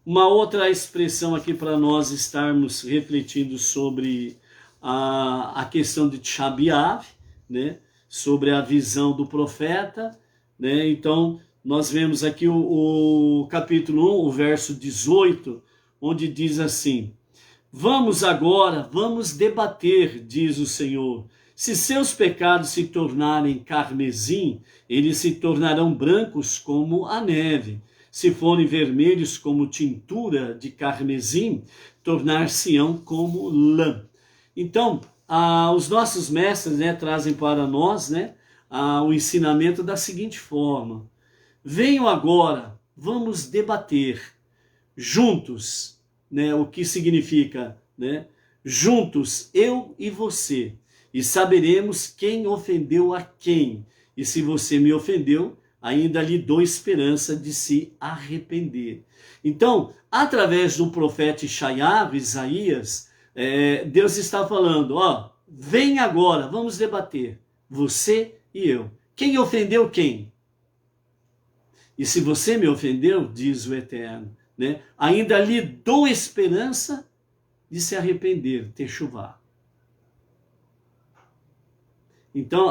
Speaker 1: Uma outra expressão aqui para nós estarmos refletindo sobre a questão de Tisha B'Av, né? Sobre a visão do profeta, né? Então, nós vemos aqui o capítulo 1, o verso 18, onde diz assim: vamos agora, vamos debater, diz o Senhor. Se seus pecados se tornarem carmesim, eles se tornarão brancos como a neve. Se forem vermelhos como tintura de carmesim, tornar-se-ão como lã. Então, os nossos mestres, né, trazem para nós, né, o ensinamento da seguinte forma: venham agora, vamos debater juntos, né, o que significa, né, juntos, eu e você, e saberemos quem ofendeu a quem. E se você me ofendeu, ainda lhe dou esperança de se arrepender. Então, através do profeta Isaías, Deus está falando, vem agora, vamos debater, você e eu. Quem ofendeu quem? E se você me ofendeu, diz o Eterno, né, ainda lhe dou esperança de se arrepender, techuvá. Então,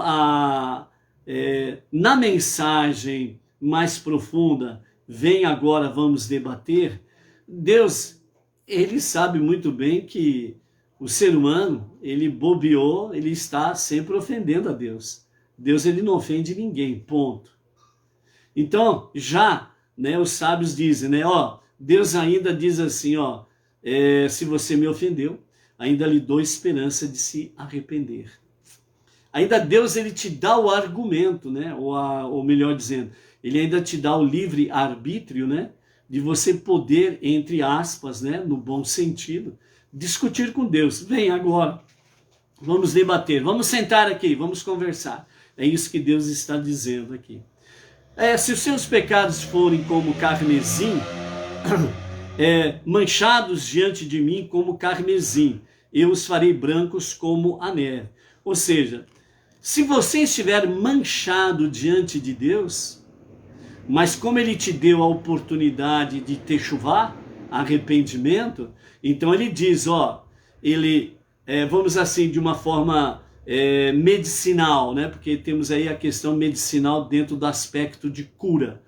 Speaker 1: na mensagem mais profunda, vem agora, vamos debater, Deus, ele sabe muito bem que o ser humano, ele bobeou, ele está sempre ofendendo a Deus. Deus, ele não ofende ninguém, ponto. Então, já, né, os sábios dizem, né, Deus ainda diz assim, se você me ofendeu, ainda lhe dou esperança de se arrepender. Ainda Deus, ele te dá o argumento, né, ou melhor dizendo, ele ainda te dá o livre arbítrio, né, de você poder, entre aspas, né, no bom sentido, discutir com Deus. Vem agora, Vamos debater, vamos sentar aqui, vamos conversar. É isso que Deus está dizendo aqui. Se os seus pecados forem como carmesim, manchados diante de mim como carmesim, eu os farei brancos como a neve. Ou seja, se você estiver manchado diante de Deus, mas como Ele te deu a oportunidade de techuvá, arrependimento, então Ele diz, vamos assim, de uma forma medicinal, né? Porque temos aí a questão medicinal dentro do aspecto de cura.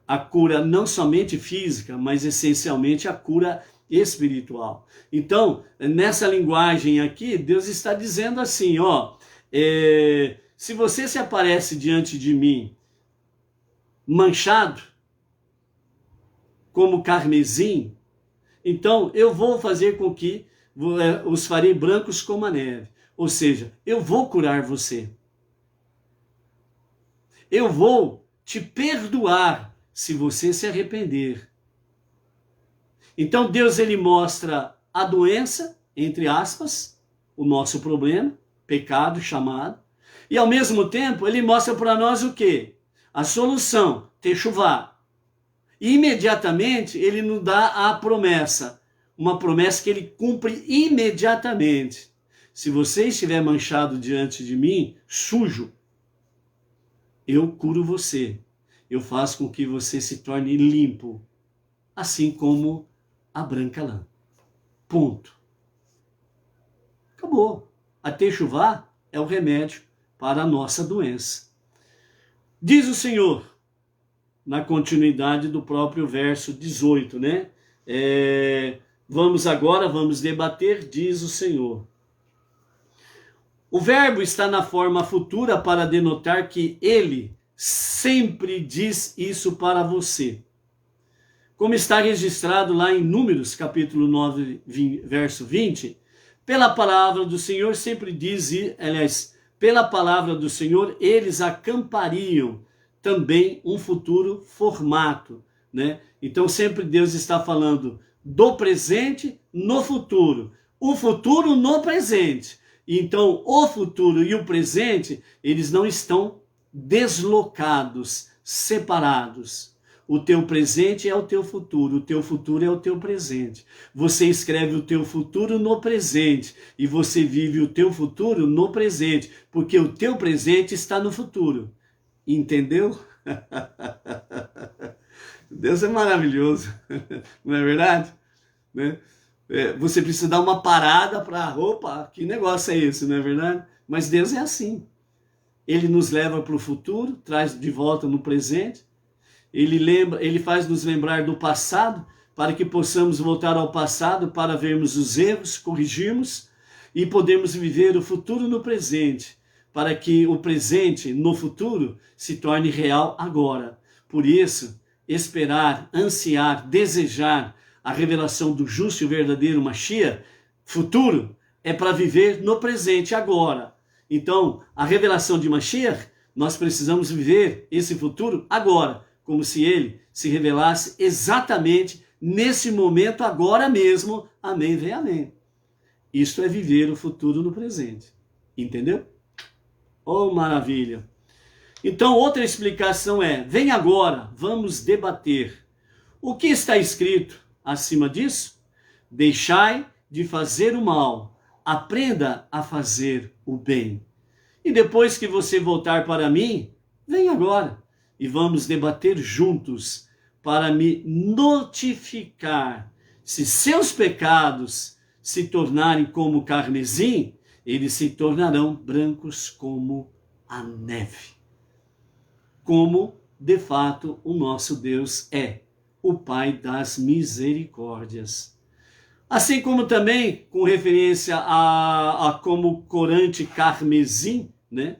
Speaker 1: A cura não somente física, mas essencialmente a cura espiritual. Então, nessa linguagem aqui, Deus está dizendo assim, se você se aparece diante de mim manchado, como carmesim, então eu vou fazer com que os farei brancos como a neve. Ou seja, eu vou curar você. Eu vou te perdoar se você se arrepender. Então Deus, ele mostra a doença, entre aspas, o nosso problema, pecado chamado, e ao mesmo tempo ele mostra para nós o quê? A solução, techuvá. E imediatamente ele nos dá a promessa, uma promessa que ele cumpre imediatamente. Se você estiver manchado diante de mim, sujo, eu curo você. Eu faço com que você se torne limpo, assim como a branca lã. Ponto. Acabou. A techuvá é o remédio para a nossa doença. Diz o Senhor, na continuidade do próprio verso 18, né? Vamos debater, diz o Senhor. O verbo está na forma futura para denotar que ele sempre diz isso para você. Como está registrado lá em Números, capítulo 9, verso 20, pela palavra do Senhor sempre diz, pela palavra do Senhor eles acampariam também um futuro formato, né? Então sempre Deus está falando do presente no futuro, o futuro no presente. Então o futuro e o presente, eles não estão deslocados, separados. O teu presente é o teu futuro é o teu presente. Você escreve o teu futuro no presente e você vive o teu futuro no presente, porque o teu presente está no futuro. Entendeu? Deus é maravilhoso, não é verdade? Né? Você precisa dar uma parada para, opa, que negócio é esse, não é verdade? Mas Deus é assim. Ele nos leva para o futuro, traz de volta no presente. Ele faz nos lembrar do passado, para que possamos voltar ao passado, para vermos os erros, corrigirmos e podermos viver o futuro no presente, para que o presente no futuro se torne real agora. Por isso, esperar, ansiar, desejar a revelação do justo e verdadeiro Mashiach, futuro, é para viver no presente agora. Então, a revelação de Mashiach, nós precisamos viver esse futuro agora, como se ele se revelasse exatamente nesse momento, agora mesmo. Amém, vem amém. Isto é viver o futuro no presente. Entendeu? Oh, maravilha! Então, outra explicação vem agora, vamos debater. O que está escrito acima disso? Deixai de fazer o mal, aprenda a fazer o bem. E depois que você voltar para mim, vem agora. E vamos debater juntos para me notificar. Se seus pecados se tornarem como carmesim, eles se tornarão brancos como a neve. Como, de fato, o nosso Deus é, o Pai das misericórdias. Assim como também, com referência a como corante carmesim, né?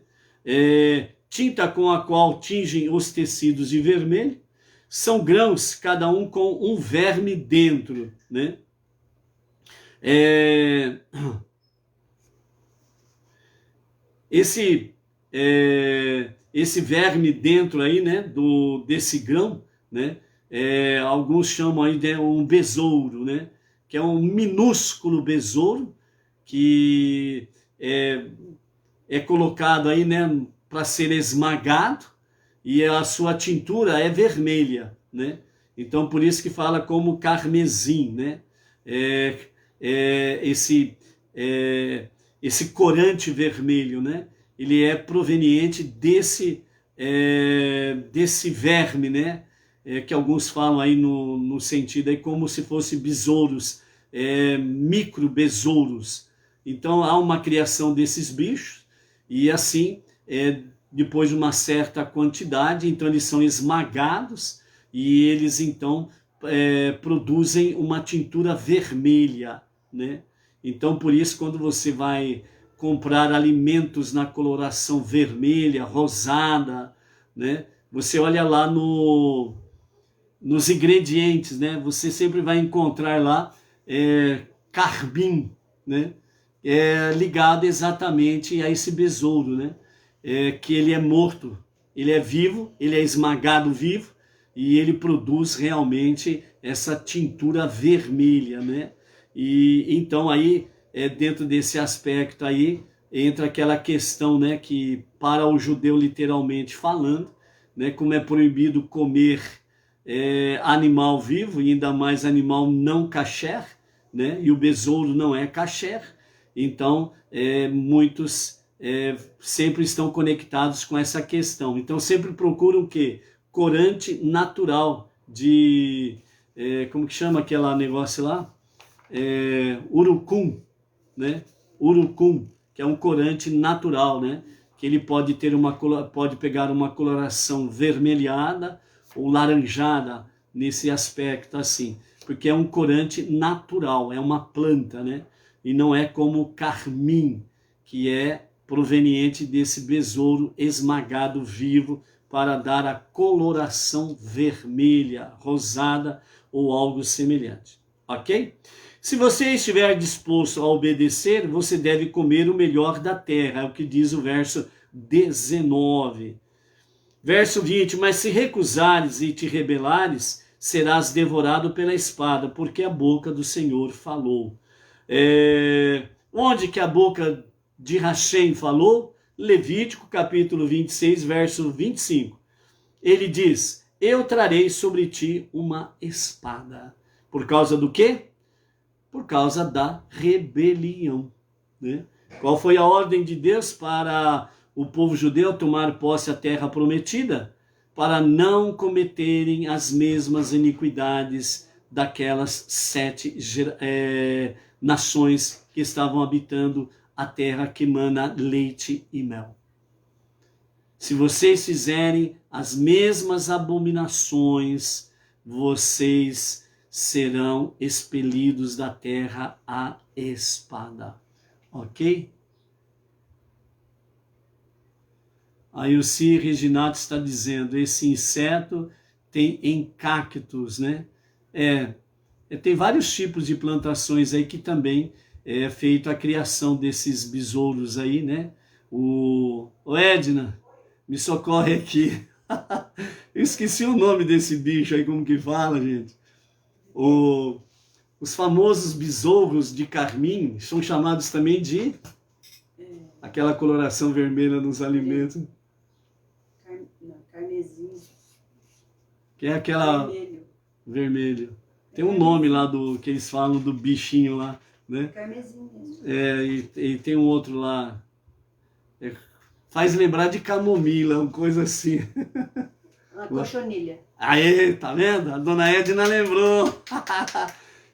Speaker 1: Tinta com a qual tingem os tecidos de vermelho, são grãos, cada um com um verme dentro, né? Esse verme dentro aí, né, desse grão, né, alguns chamam aí de um besouro, né, que é um minúsculo besouro que é colocado aí, né, para ser esmagado, e a sua tintura é vermelha, né? Então por isso que fala como carmesim, né? Esse corante vermelho, né? Ele é proveniente desse verme, né? Que alguns falam aí no sentido aí como se fosse besouros, micro besouros. Então há uma criação desses bichos e assim, depois de uma certa quantidade, então eles são esmagados e eles então produzem uma tintura vermelha, né? Então por isso quando você vai comprar alimentos na coloração vermelha, rosada, né? Você olha lá nos ingredientes, né? Você sempre vai encontrar lá carmim, né? Ligado exatamente a esse besouro, né? Que ele é morto, ele é vivo, ele é esmagado vivo e ele produz realmente essa tintura vermelha, né? E então aí, dentro desse aspecto aí, entra aquela questão, né, que para o judeu literalmente falando, né, como é proibido comer animal vivo, e ainda mais animal não kasher, né, e o besouro não é kasher, então muitos sempre estão conectados com essa questão. Então sempre procuram o quê? Corante natural de, como que chama aquele negócio lá? Urucum, né? Urucum, que é um corante natural, né? Que ele pode pegar uma coloração vermelhada ou laranjada nesse aspecto assim, porque é um corante natural, é uma planta, né? E não é como o carmim, que é proveniente desse besouro esmagado vivo para dar a coloração vermelha, rosada ou algo semelhante, ok? Se você estiver disposto a obedecer, você deve comer o melhor da terra, é o que diz o verso 19. Verso 20, mas se recusares e te rebelares, serás devorado pela espada, porque a boca do Senhor falou. Onde que a boca de Hashem falou? Levítico capítulo 26, verso 25. Ele diz, eu trarei sobre ti uma espada. Por causa do quê? Por causa da rebelião, né? Qual foi a ordem de Deus para o povo judeu tomar posse da terra prometida? Para não cometerem as mesmas iniquidades daquelas 7 nações que estavam habitando a terra que mana leite e mel. Se vocês fizerem as mesmas abominações, vocês serão expelidos da terra à espada. Ok? Aí o Sir Reginato está dizendo, esse inseto tem encactos, né? Tem vários tipos de plantações aí que também é feito a criação desses besouros aí, né? O Edna, me socorre aqui. Eu esqueci o nome desse bicho aí, como que fala, gente? Os famosos besouros de carmim são chamados também de aquela coloração vermelha nos alimentos.
Speaker 2: Carmesim.
Speaker 1: Que é aquela... Vermelho. Tem um nome lá que eles falam do bichinho lá, né?
Speaker 2: Carmesim mesmo.
Speaker 1: E tem um outro lá. Faz lembrar de camomila, uma coisa assim.
Speaker 2: Uma cochonilha.
Speaker 1: Aê, tá vendo? A dona Edna lembrou.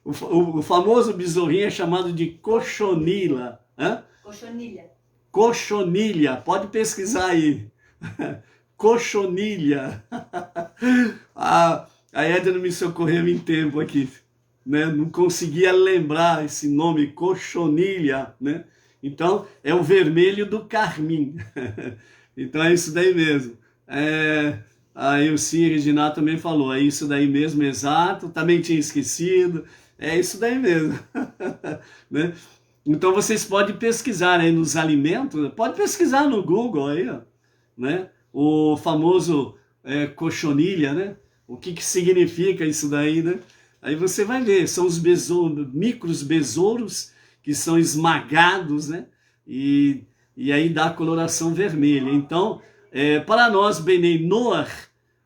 Speaker 1: O famoso besourinho é chamado de cochonila. Hã?
Speaker 2: Cochonilha.
Speaker 1: Cochonilha, pode pesquisar aí. Cochonilha. A Edna me socorreu em tempo aqui, né? Não conseguia lembrar esse nome, cochonilha, né? Então, é o vermelho do carmim. Então, é isso daí mesmo. Aí o Sir Reginato também falou, é isso daí mesmo, exato, também tinha esquecido, é isso daí mesmo. Né? Então, vocês podem pesquisar aí nos alimentos, pode pesquisar no Google aí, ó, né? O famoso cochonilha, né? O que significa isso daí, né? Aí você vai ver, são os besouros, micros besouros que são esmagados, né? e aí dá a coloração vermelha. Então, para nós, Benei Noach,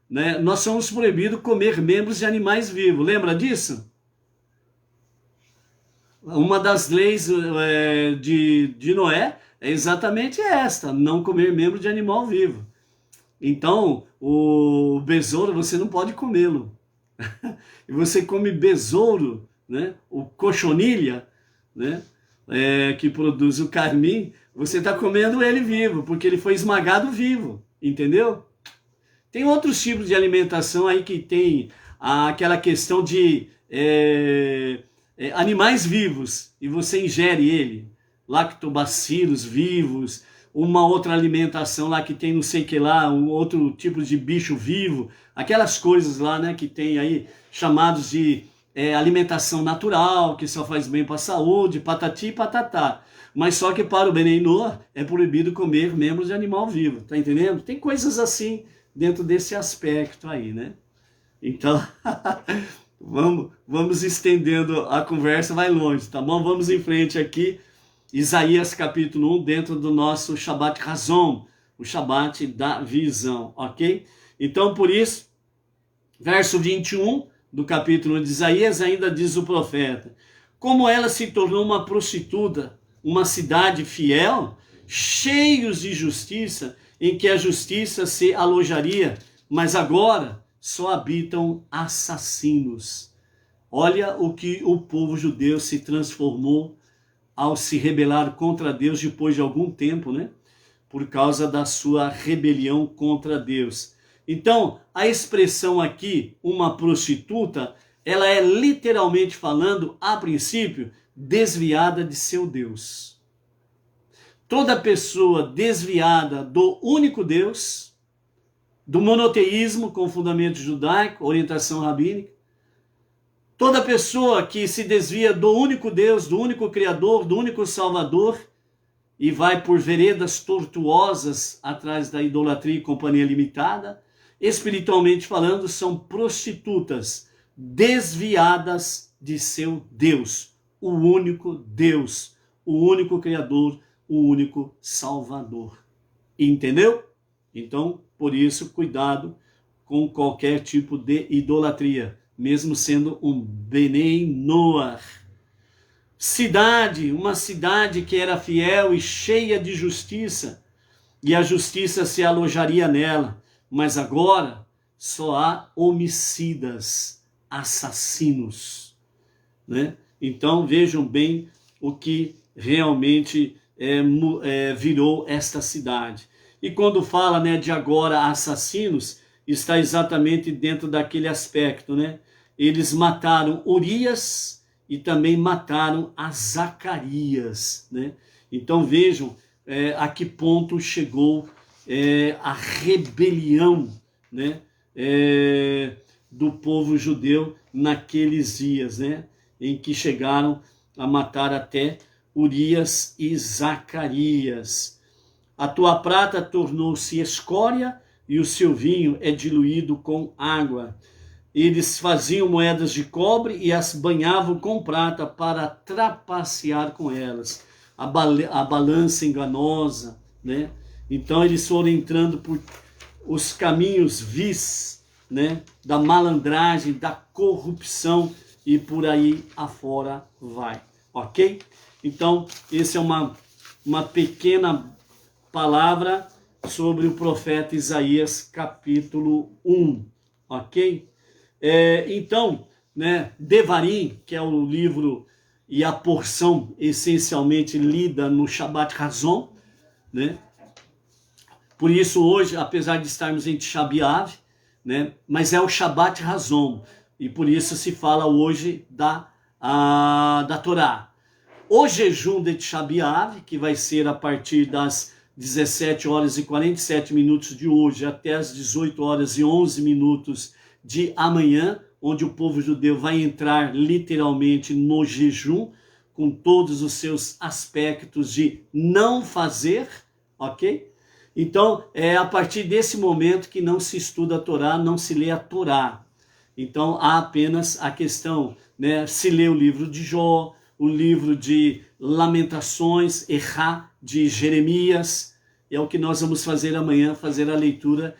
Speaker 1: né, nós somos proibidos comer membros de animais vivos. Lembra disso? Uma das leis de Noé é exatamente esta, não comer membro de animal vivo. Então, o besouro, você não pode comê-lo. E você come besouro, né, o cochonilha, né, que produz o carmim, você está comendo ele vivo, porque ele foi esmagado vivo, entendeu? Tem outros tipos de alimentação aí que tem aquela questão de animais vivos, e você ingere ele, lactobacilos vivos, uma outra alimentação lá que tem não sei que lá, um outro tipo de bicho vivo, aquelas coisas lá, né, que tem aí chamados de alimentação natural, que só faz bem para a saúde, patati e patatá. Mas só que para o Benei Noach é proibido comer membros de animal vivo, tá entendendo? Tem coisas assim dentro desse aspecto aí, né? Então, vamos estendendo a conversa, vai longe, tá bom? Vamos em frente aqui. Isaías capítulo 1, dentro do nosso Shabbat Razon, o Shabbat da visão, ok? Então, por isso, verso 21 do capítulo 1 de Isaías, ainda diz o profeta: como ela se tornou uma prostituta, uma cidade fiel, cheios de justiça, em que a justiça se alojaria, mas agora só habitam assassinos. Olha o que o povo judeu se transformou ao se rebelar contra Deus depois de algum tempo, né? Por causa da sua rebelião contra Deus. Então, a expressão aqui, uma prostituta, ela é literalmente falando, a princípio, desviada de seu Deus. Toda pessoa desviada do único Deus, do monoteísmo com fundamento judaico, orientação rabínica, toda pessoa que se desvia do único Deus, do único Criador, do único Salvador, e vai por veredas tortuosas atrás da idolatria e companhia limitada, espiritualmente falando, são prostitutas desviadas de seu Deus, o único Criador, o único Salvador. Entendeu? Então, por isso, cuidado com qualquer tipo de idolatria, mesmo sendo um Benei Noach. Uma cidade que era fiel e cheia de justiça, e a justiça se alojaria nela, mas agora só há homicidas, assassinos, né? Então vejam bem o que realmente virou esta cidade. E quando fala, né, de agora assassinos, está exatamente dentro daquele aspecto, né? Eles mataram Urias e também mataram a Zacarias, né? Então vejam a que ponto chegou a rebelião, né, do povo judeu naqueles dias, né, em que chegaram a matar até Urias e Zacarias. A tua prata tornou-se escória e o seu vinho é diluído com água. Eles faziam moedas de cobre e as banhavam com prata para trapacear com elas. A balança enganosa, né? Então eles foram entrando por os caminhos vis, né, da malandragem, da corrupção, e por aí afora vai, ok? Então, essa é uma pequena palavra sobre o profeta Isaías, capítulo 1, ok? Então, né, Devarim, que é o livro e a porção essencialmente lida no Shabbat Razon, né? Por isso hoje, apesar de estarmos em Tisha B'Av, né, mas é o Shabbat Razon, e por isso se fala hoje da Torá. O jejum de Tisha B'Av, que vai ser a partir das 17 horas e 47 minutos de hoje até as 18 horas e 11 minutos de amanhã, onde o povo judeu vai entrar literalmente no jejum, com todos os seus aspectos de não fazer, ok? Então, é a partir desse momento que não se estuda a Torá, não se lê a Torá. Então, há apenas a questão, né, se lê o livro de Jó, o livro de Lamentações, Errá, de Jeremias. É o que nós vamos fazer amanhã, fazer a leitura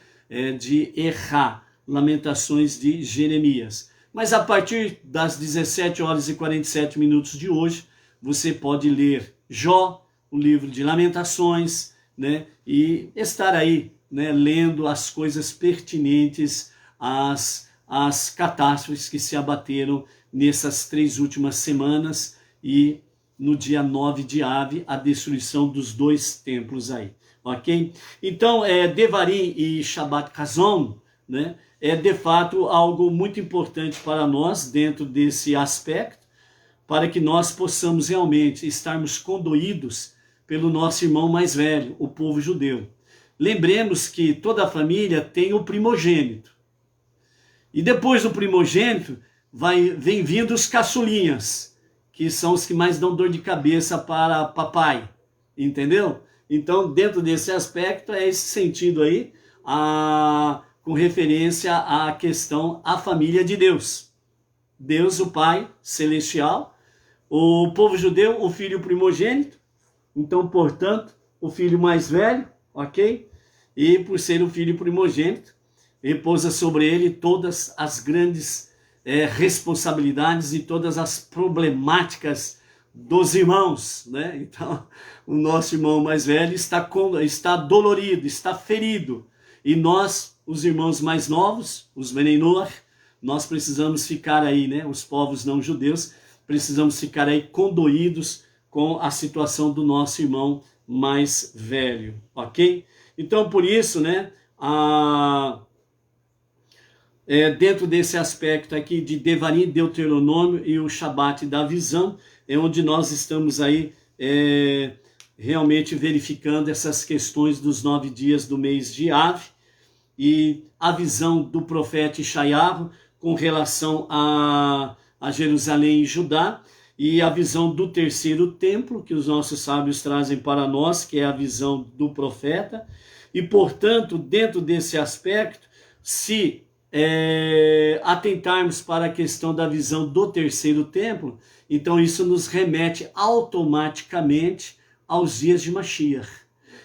Speaker 1: de Errá, Lamentações de Jeremias. Mas a partir das 17 horas e 47 minutos de hoje, você pode ler Jó, o livro de Lamentações, né? E estar aí, né, lendo as coisas pertinentes às catástrofes que se abateram nessas 3 últimas semanas e no dia 9 de Ave, a destruição dos 2 templos aí, ok? Então, Devarim e Shabbat Chazon, né, é de fato algo muito importante para nós dentro desse aspecto, para que nós possamos realmente estarmos conduídos pelo nosso irmão mais velho, o povo judeu. Lembremos que toda a família tem o primogênito. E depois do primogênito, vem vindo os caçulinhas, que são os que mais dão dor de cabeça para papai, entendeu? Então, dentro desse aspecto, é esse sentido aí, com referência à questão, à família de Deus. Deus, o Pai Celestial, o povo judeu, o filho primogênito, então, portanto, o filho mais velho, ok? E por ser o filho primogênito, repousa sobre ele todas as grandes responsabilidades e todas as problemáticas dos irmãos, né? Então, o nosso irmão mais velho está dolorido, está ferido. E nós, os irmãos mais novos, os Menenor, nós precisamos ficar aí, né? Os povos não judeus, precisamos ficar aí condoídos com a situação do nosso irmão mais velho, ok? Então, por isso, né, dentro desse aspecto aqui de Devarim, Deuteronômio e o Shabat da visão, é onde nós estamos aí realmente verificando essas questões dos 9 dias do mês de Ave e a visão do profeta Ishaiahu com relação a Jerusalém e Judá, e a visão do terceiro templo, que os nossos sábios trazem para nós, que é a visão do profeta. E, portanto, dentro desse aspecto, se atentarmos para a questão da visão do terceiro templo, então isso nos remete automaticamente aos dias de Mashiach.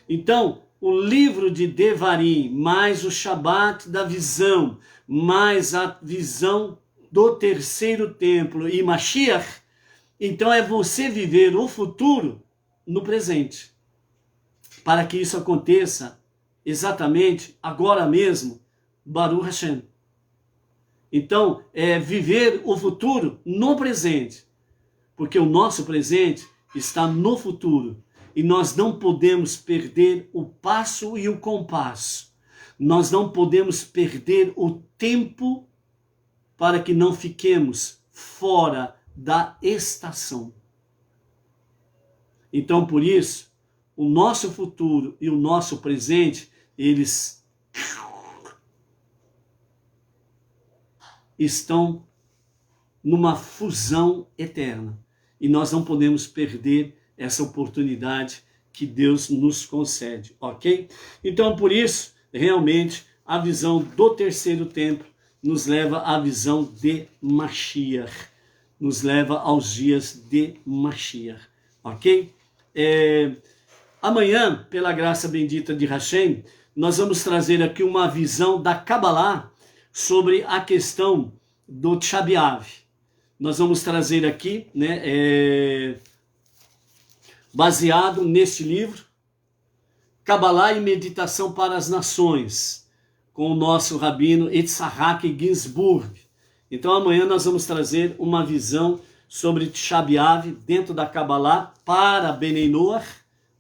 Speaker 1: Então, o livro de Devarim, mais o Shabat da visão, mais a visão do terceiro templo e Mashiach, então é você viver o futuro no presente. Para que isso aconteça exatamente agora mesmo, Baruch Hashem. Então, é viver o futuro no presente. Porque o nosso presente está no futuro. E nós não podemos perder o passo e o compasso. Nós não podemos perder o tempo para que não fiquemos fora da estação. Então, por isso, o nosso futuro e o nosso presente, eles estão numa fusão eterna. E nós não podemos perder essa oportunidade que Deus nos concede, ok? Então, por isso, realmente, a visão do terceiro templo nos leva à visão de Mashiach. Nos leva aos dias de Mashiach, ok? Amanhã, pela graça bendita de Hashem, nós vamos trazer aqui uma visão da Kabbalah sobre a questão do Tisha B'Av. Nós vamos trazer aqui, né, baseado neste livro, Kabbalah e Meditação para as Nações, com o nosso rabino Yitzhak Ginsburg. Então amanhã nós vamos trazer uma visão sobre Tisha B'Av dentro da Kabbalah para Benei Noach,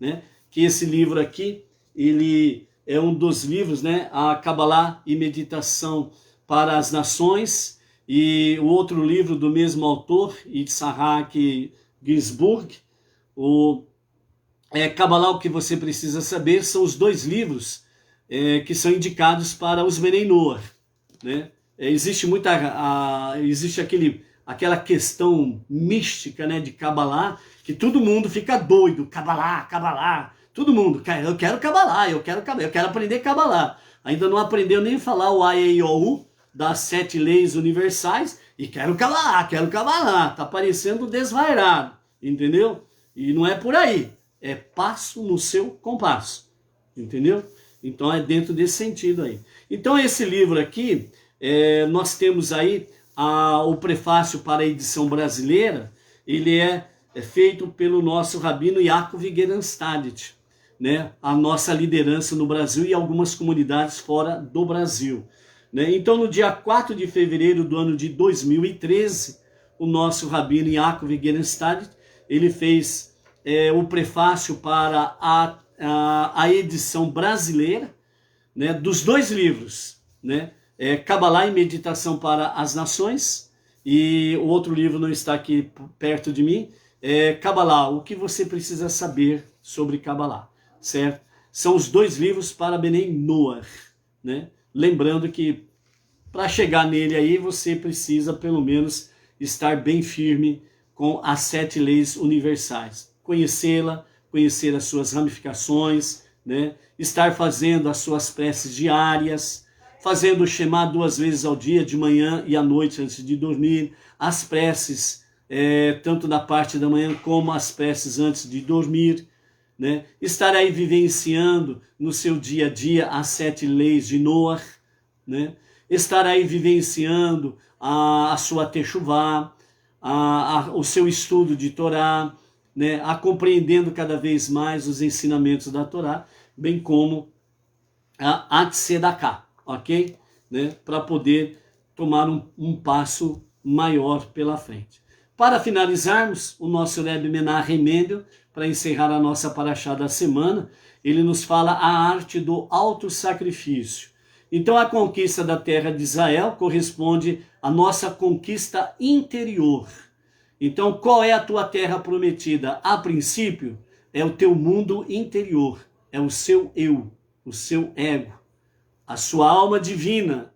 Speaker 1: né? Que esse livro aqui, ele é um dos livros, né? A Kabbalah e Meditação para as Nações, e o outro livro do mesmo autor, Yitzhak Ginsburg, o Kabbalah, o que você precisa saber, são os 2 livros que são indicados para os Benei Noach, né? Existe aquela questão mística, né, de Kabbalah, que todo mundo fica doido, Kabbalah, todo mundo, eu quero Kabbalah, eu quero aprender Kabbalah. Ainda não aprendeu nem falar o A-E-I-O-U das 7 leis universais, e quero Kabbalah, tá parecendo desvairado. entendeu? E não é por aí, é passo no seu compasso, entendeu? Então é dentro desse sentido aí. Então esse livro aqui, nós temos aí o prefácio para a edição brasileira, ele é feito pelo nosso rabino Yaakov Gerenstadt, né? A nossa liderança no Brasil e algumas comunidades fora do Brasil. Né? Então no dia 4 de fevereiro do ano de 2013, o nosso rabino Yaakov Gerenstadt, ele fez o prefácio para a edição brasileira, né, dos dois livros, né, Kabbalah e Meditação para as Nações, e o outro livro não está aqui perto de mim, Kabbalah, o que você precisa saber sobre Kabbalah, certo? São os dois livros para Benei Noach, né? Lembrando que para chegar nele aí você precisa pelo menos estar bem firme com as 7 leis universais, conhecê-la, conhecer as suas ramificações, né? Estar fazendo as suas preces diárias, fazendo o Shema 2 vezes ao dia, de manhã e à noite antes de dormir, as preces, tanto da parte da manhã como as preces antes de dormir, né? Estar aí vivenciando no seu dia a dia as 7 leis de Noach, né? Estar aí vivenciando a sua Teshuvah, o seu estudo de Torá, né, compreendendo cada vez mais os ensinamentos da Torá, bem como a Tzedakah, ok? Né, para poder tomar um passo maior pela frente. Para finalizarmos, o nosso Rebbe Menachem Mendel, para encerrar a nossa paraxá da semana, ele nos fala a arte do autossacrifício. Então a conquista da terra de Israel corresponde à nossa conquista interior. Então, qual é a tua terra prometida? A princípio, é o teu mundo interior, é o seu eu, o seu ego, a sua alma divina,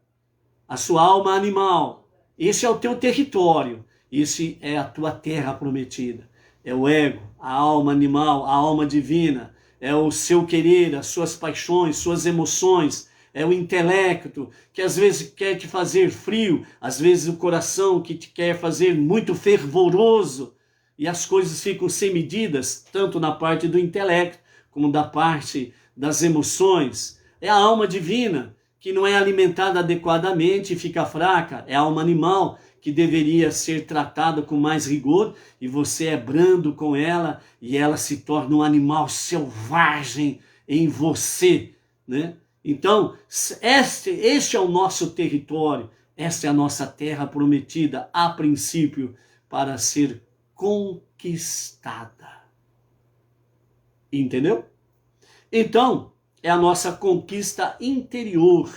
Speaker 1: a sua alma animal. Esse é o teu território, esse é a tua terra prometida. É o ego, a alma animal, a alma divina, é o seu querer, as suas paixões, suas emoções, é o intelecto, que às vezes quer te fazer frio, às vezes o coração que te quer fazer muito fervoroso, e as coisas ficam sem medidas, tanto na parte do intelecto, como da parte das emoções. É a alma divina, que não é alimentada adequadamente e fica fraca. É a alma animal, que deveria ser tratada com mais rigor, e você é brando com ela, e ela se torna um animal selvagem em você, né? Então, este é o nosso território, esta é a nossa terra prometida, a princípio, para ser conquistada. Entendeu? Então, é a nossa conquista interior,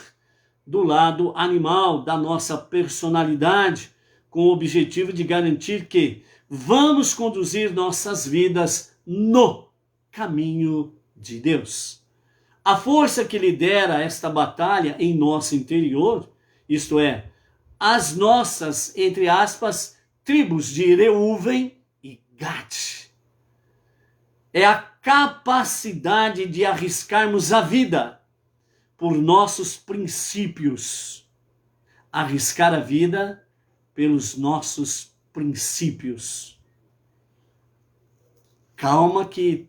Speaker 1: do lado animal, da nossa personalidade, com o objetivo de garantir que vamos conduzir nossas vidas no caminho de Deus. A força que lidera esta batalha em nosso interior, isto é, as nossas, entre aspas, tribos de Reuven e Gad, é a capacidade de arriscarmos a vida por nossos princípios. Arriscar a vida pelos nossos princípios. Calma que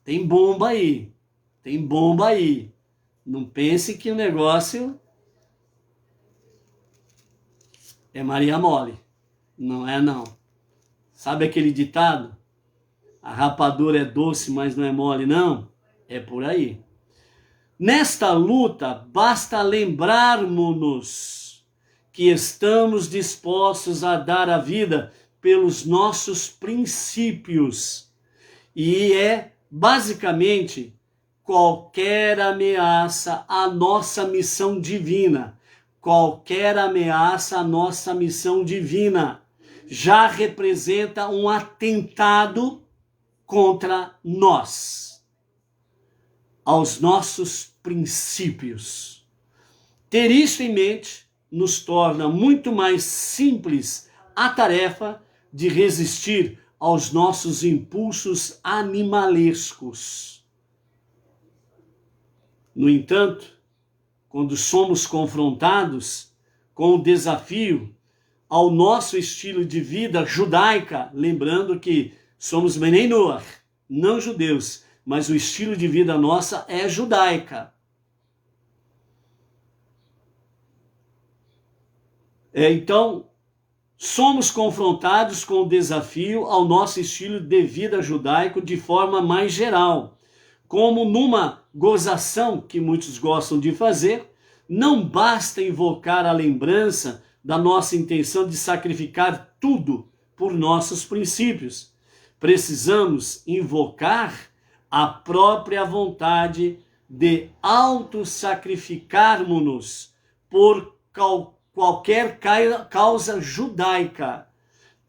Speaker 1: tem bomba aí. Tem bomba aí. Não pense que o negócio é Maria Mole. Não é não. Sabe aquele ditado? A rapadura é doce, mas não é mole, não? É por aí. Nesta luta, basta lembrarmos-nos que estamos dispostos a dar a vida pelos nossos princípios. E basicamente, qualquer ameaça à nossa missão divina, qualquer ameaça à nossa missão divina, já representa um atentado contra nós, aos nossos princípios. Ter isso em mente nos torna muito mais simples a tarefa de resistir aos nossos impulsos animalescos. No entanto, quando somos confrontados com o desafio ao nosso estilo de vida judaica, lembrando que Somos Benei Noach, não judeus, mas o estilo de vida nossa é judaica. Então, somos confrontados com o desafio ao nosso estilo de vida judaico de forma mais geral. Como numa gozação que muitos gostam de fazer, não basta invocar a lembrança da nossa intenção de sacrificar tudo por nossos princípios. Precisamos invocar a própria vontade de autossacrificarmos-nos por qualquer causa judaica.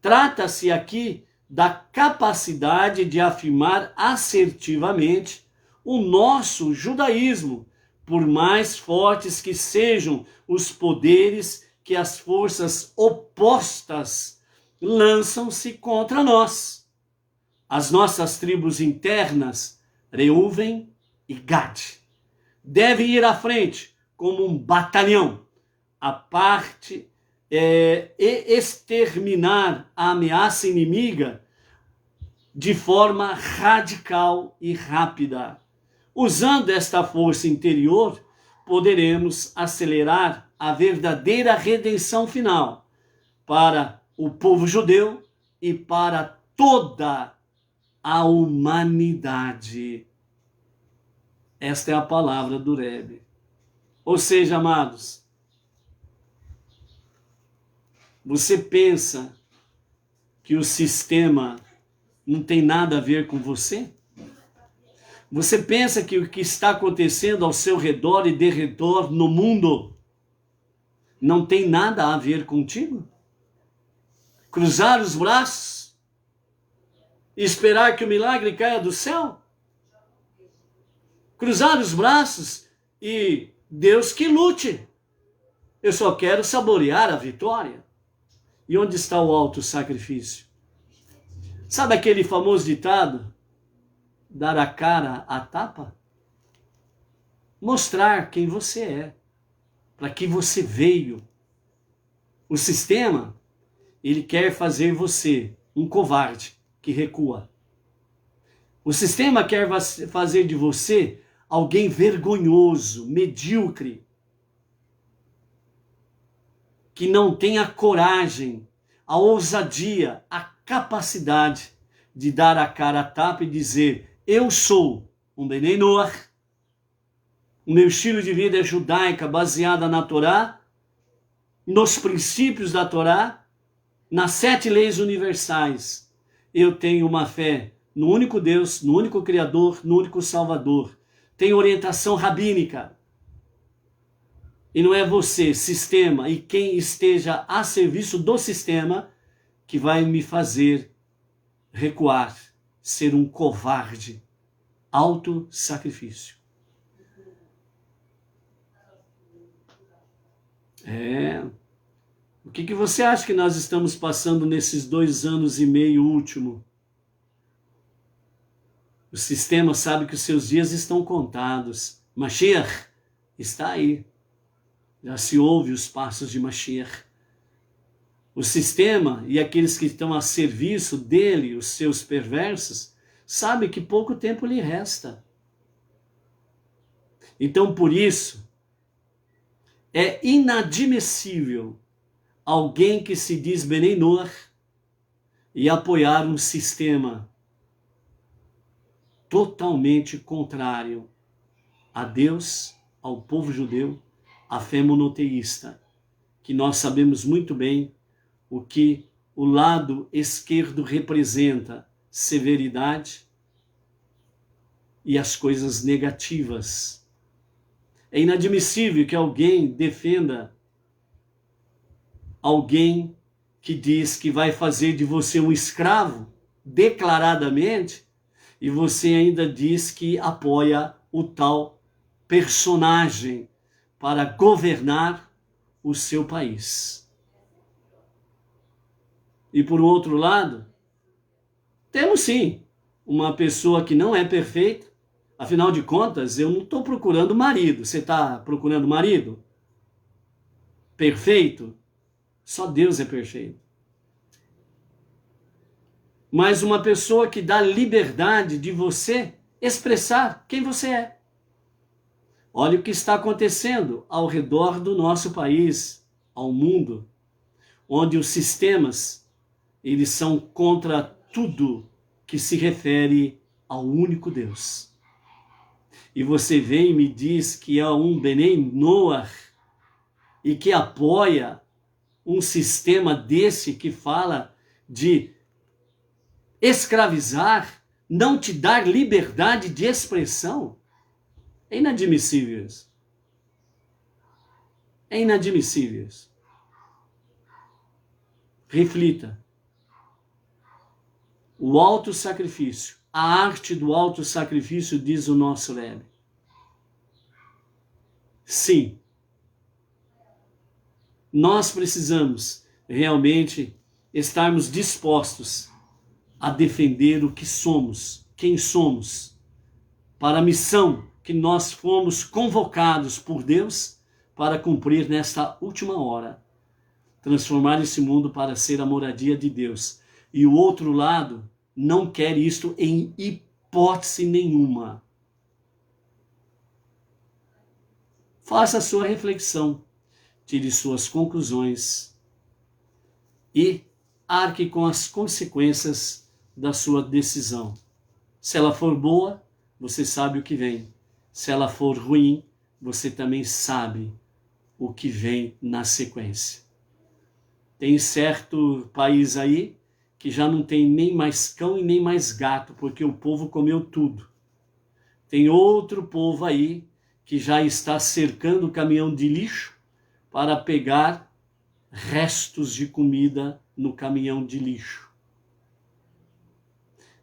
Speaker 1: Trata-se aqui da capacidade de afirmar assertivamente o nosso judaísmo, por mais fortes que sejam os poderes que as forças opostas lançam-se contra nós. As nossas tribos internas, Reuven e Gad, devem ir à frente como um batalhão, a parte e exterminar a ameaça inimiga de forma radical e rápida. Usando esta força interior, poderemos acelerar a verdadeira redenção final para o povo judeu e para toda a humanidade. Esta é a palavra do Rebbe. Ou seja, amados, você pensa que o sistema não tem nada a ver com você? Você pensa que o que está acontecendo ao seu redor e derredor no mundo não tem nada a ver contigo? Cruzar os braços e esperar que o milagre caia do céu? Cruzar os braços e Deus que lute. Eu só quero saborear a vitória. E onde está o autossacrifício? Sabe aquele famoso ditado? Dar a cara à tapa? Mostrar quem você é, para que você veio. O sistema, ele quer fazer você um covarde que recua. O sistema quer fazer de você alguém vergonhoso, medíocre, que não tem a coragem, a ousadia, a capacidade de dar a cara a tapa e dizer: eu sou um Benei Noach, o meu estilo de vida é judaica, baseada na Torá, nos princípios da Torá, nas 7 leis universais. Eu tenho uma fé no único Deus, no único Criador, no único Salvador. Tenho orientação rabínica. E não é você, sistema, e quem esteja a serviço do sistema que vai me fazer recuar, ser um covarde. Autossacrifício. O que você acha que nós estamos passando nesses 2 anos e meio último? O sistema sabe que os seus dias estão contados. Mashiach está aí. Já se ouve os passos de Mashiach. O sistema e aqueles que estão a serviço dele, os seus perversos, sabem que pouco tempo lhe resta. Então, por isso, é inadmissível alguém que se diz Benei Noach e apoiar um sistema totalmente contrário a Deus, ao povo judeu, à fé monoteísta, que nós sabemos muito bem o que o lado esquerdo representa: severidade e as coisas negativas. É inadmissível que alguém defenda alguém que diz que vai fazer de você um escravo, declaradamente, e você ainda diz que apoia o tal personagem para governar o seu país. E por outro lado, temos sim uma pessoa que não é perfeita. Afinal de contas, eu não estou procurando marido. Você está procurando marido? Perfeito? Só Deus é perfeito. mas uma pessoa que dá liberdade de você expressar quem você é. Olha o que está acontecendo ao redor do nosso país, ao mundo, onde os sistemas, eles são contra tudo que se refere ao único Deus. E você vem e me diz que há um Benei Noach e que apoia um sistema desse que fala de escravizar, não te dar liberdade de expressão. É inadmissível isso. É inadmissível isso. Reflita. O autossacrifício, a arte do autossacrifício, diz o nosso Rebbe. Sim, nós precisamos realmente estarmos dispostos a defender o que somos, quem somos, para a missão que nós fomos convocados por Deus para cumprir nesta última hora. Transformar esse mundo para ser a moradia de Deus. E o outro lado não quer isto em hipótese nenhuma. Faça a sua reflexão, tire suas conclusões e arque com as consequências da sua decisão. Se ela for boa, você sabe o que vem. Se ela for ruim, você também sabe o que vem na sequência. Tem certo país aí que já não tem nem mais cão e nem mais gato, porque o povo comeu tudo. Tem outro povo aí que já está cercando o caminhão de lixo para pegar restos de comida no caminhão de lixo.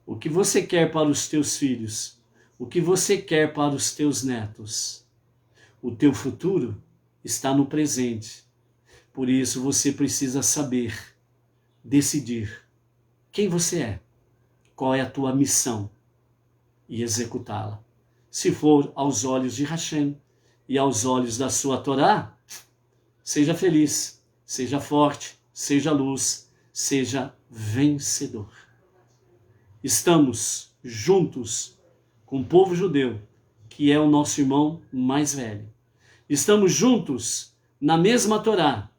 Speaker 1: O que você quer para os teus filhos? O que você quer para os teus netos? O teu futuro está no presente. Por isso você precisa saber, decidir quem você é, qual é a tua missão e executá-la. Se for aos olhos de Hashem e aos olhos da sua Torá, seja feliz, seja forte, seja luz, seja vencedor. Estamos juntos com o povo judeu, que é o nosso irmão mais velho. Estamos juntos na mesma Torá,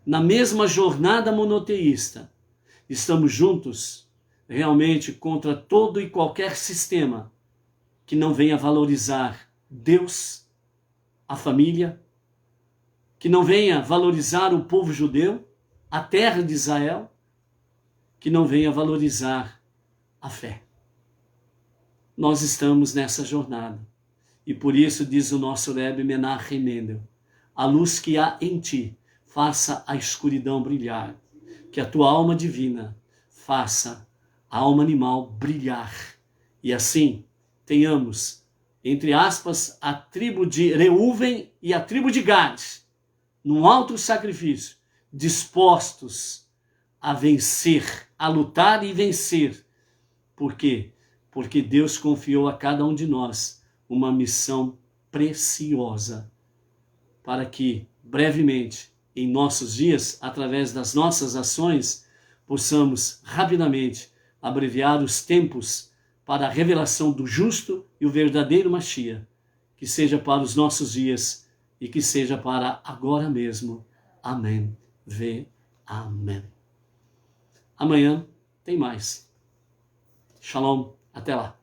Speaker 1: na mesma jornada monoteísta. Estamos juntos realmente contra todo e qualquer sistema que não venha valorizar Deus, a família, que não venha valorizar o povo judeu, a terra de Israel, que não venha valorizar a fé. Nós estamos nessa jornada. E por isso diz o nosso Rebbe Menachem Mendel, a luz que há em ti faça a escuridão brilhar, que a tua alma divina faça a alma animal brilhar. E assim tenhamos, entre aspas, a tribo de Reuven e a tribo de Gad, num alto sacrifício, dispostos a vencer, a lutar e vencer. Por quê? Porque Deus confiou a cada um de nós uma missão preciosa para que, brevemente, em nossos dias, através das nossas ações, possamos rapidamente abreviar os tempos para a revelação do justo e o verdadeiro Mashiach, que seja para os nossos dias e que seja para agora mesmo. Amém. Amém. Amanhã tem mais. Shalom. Até lá.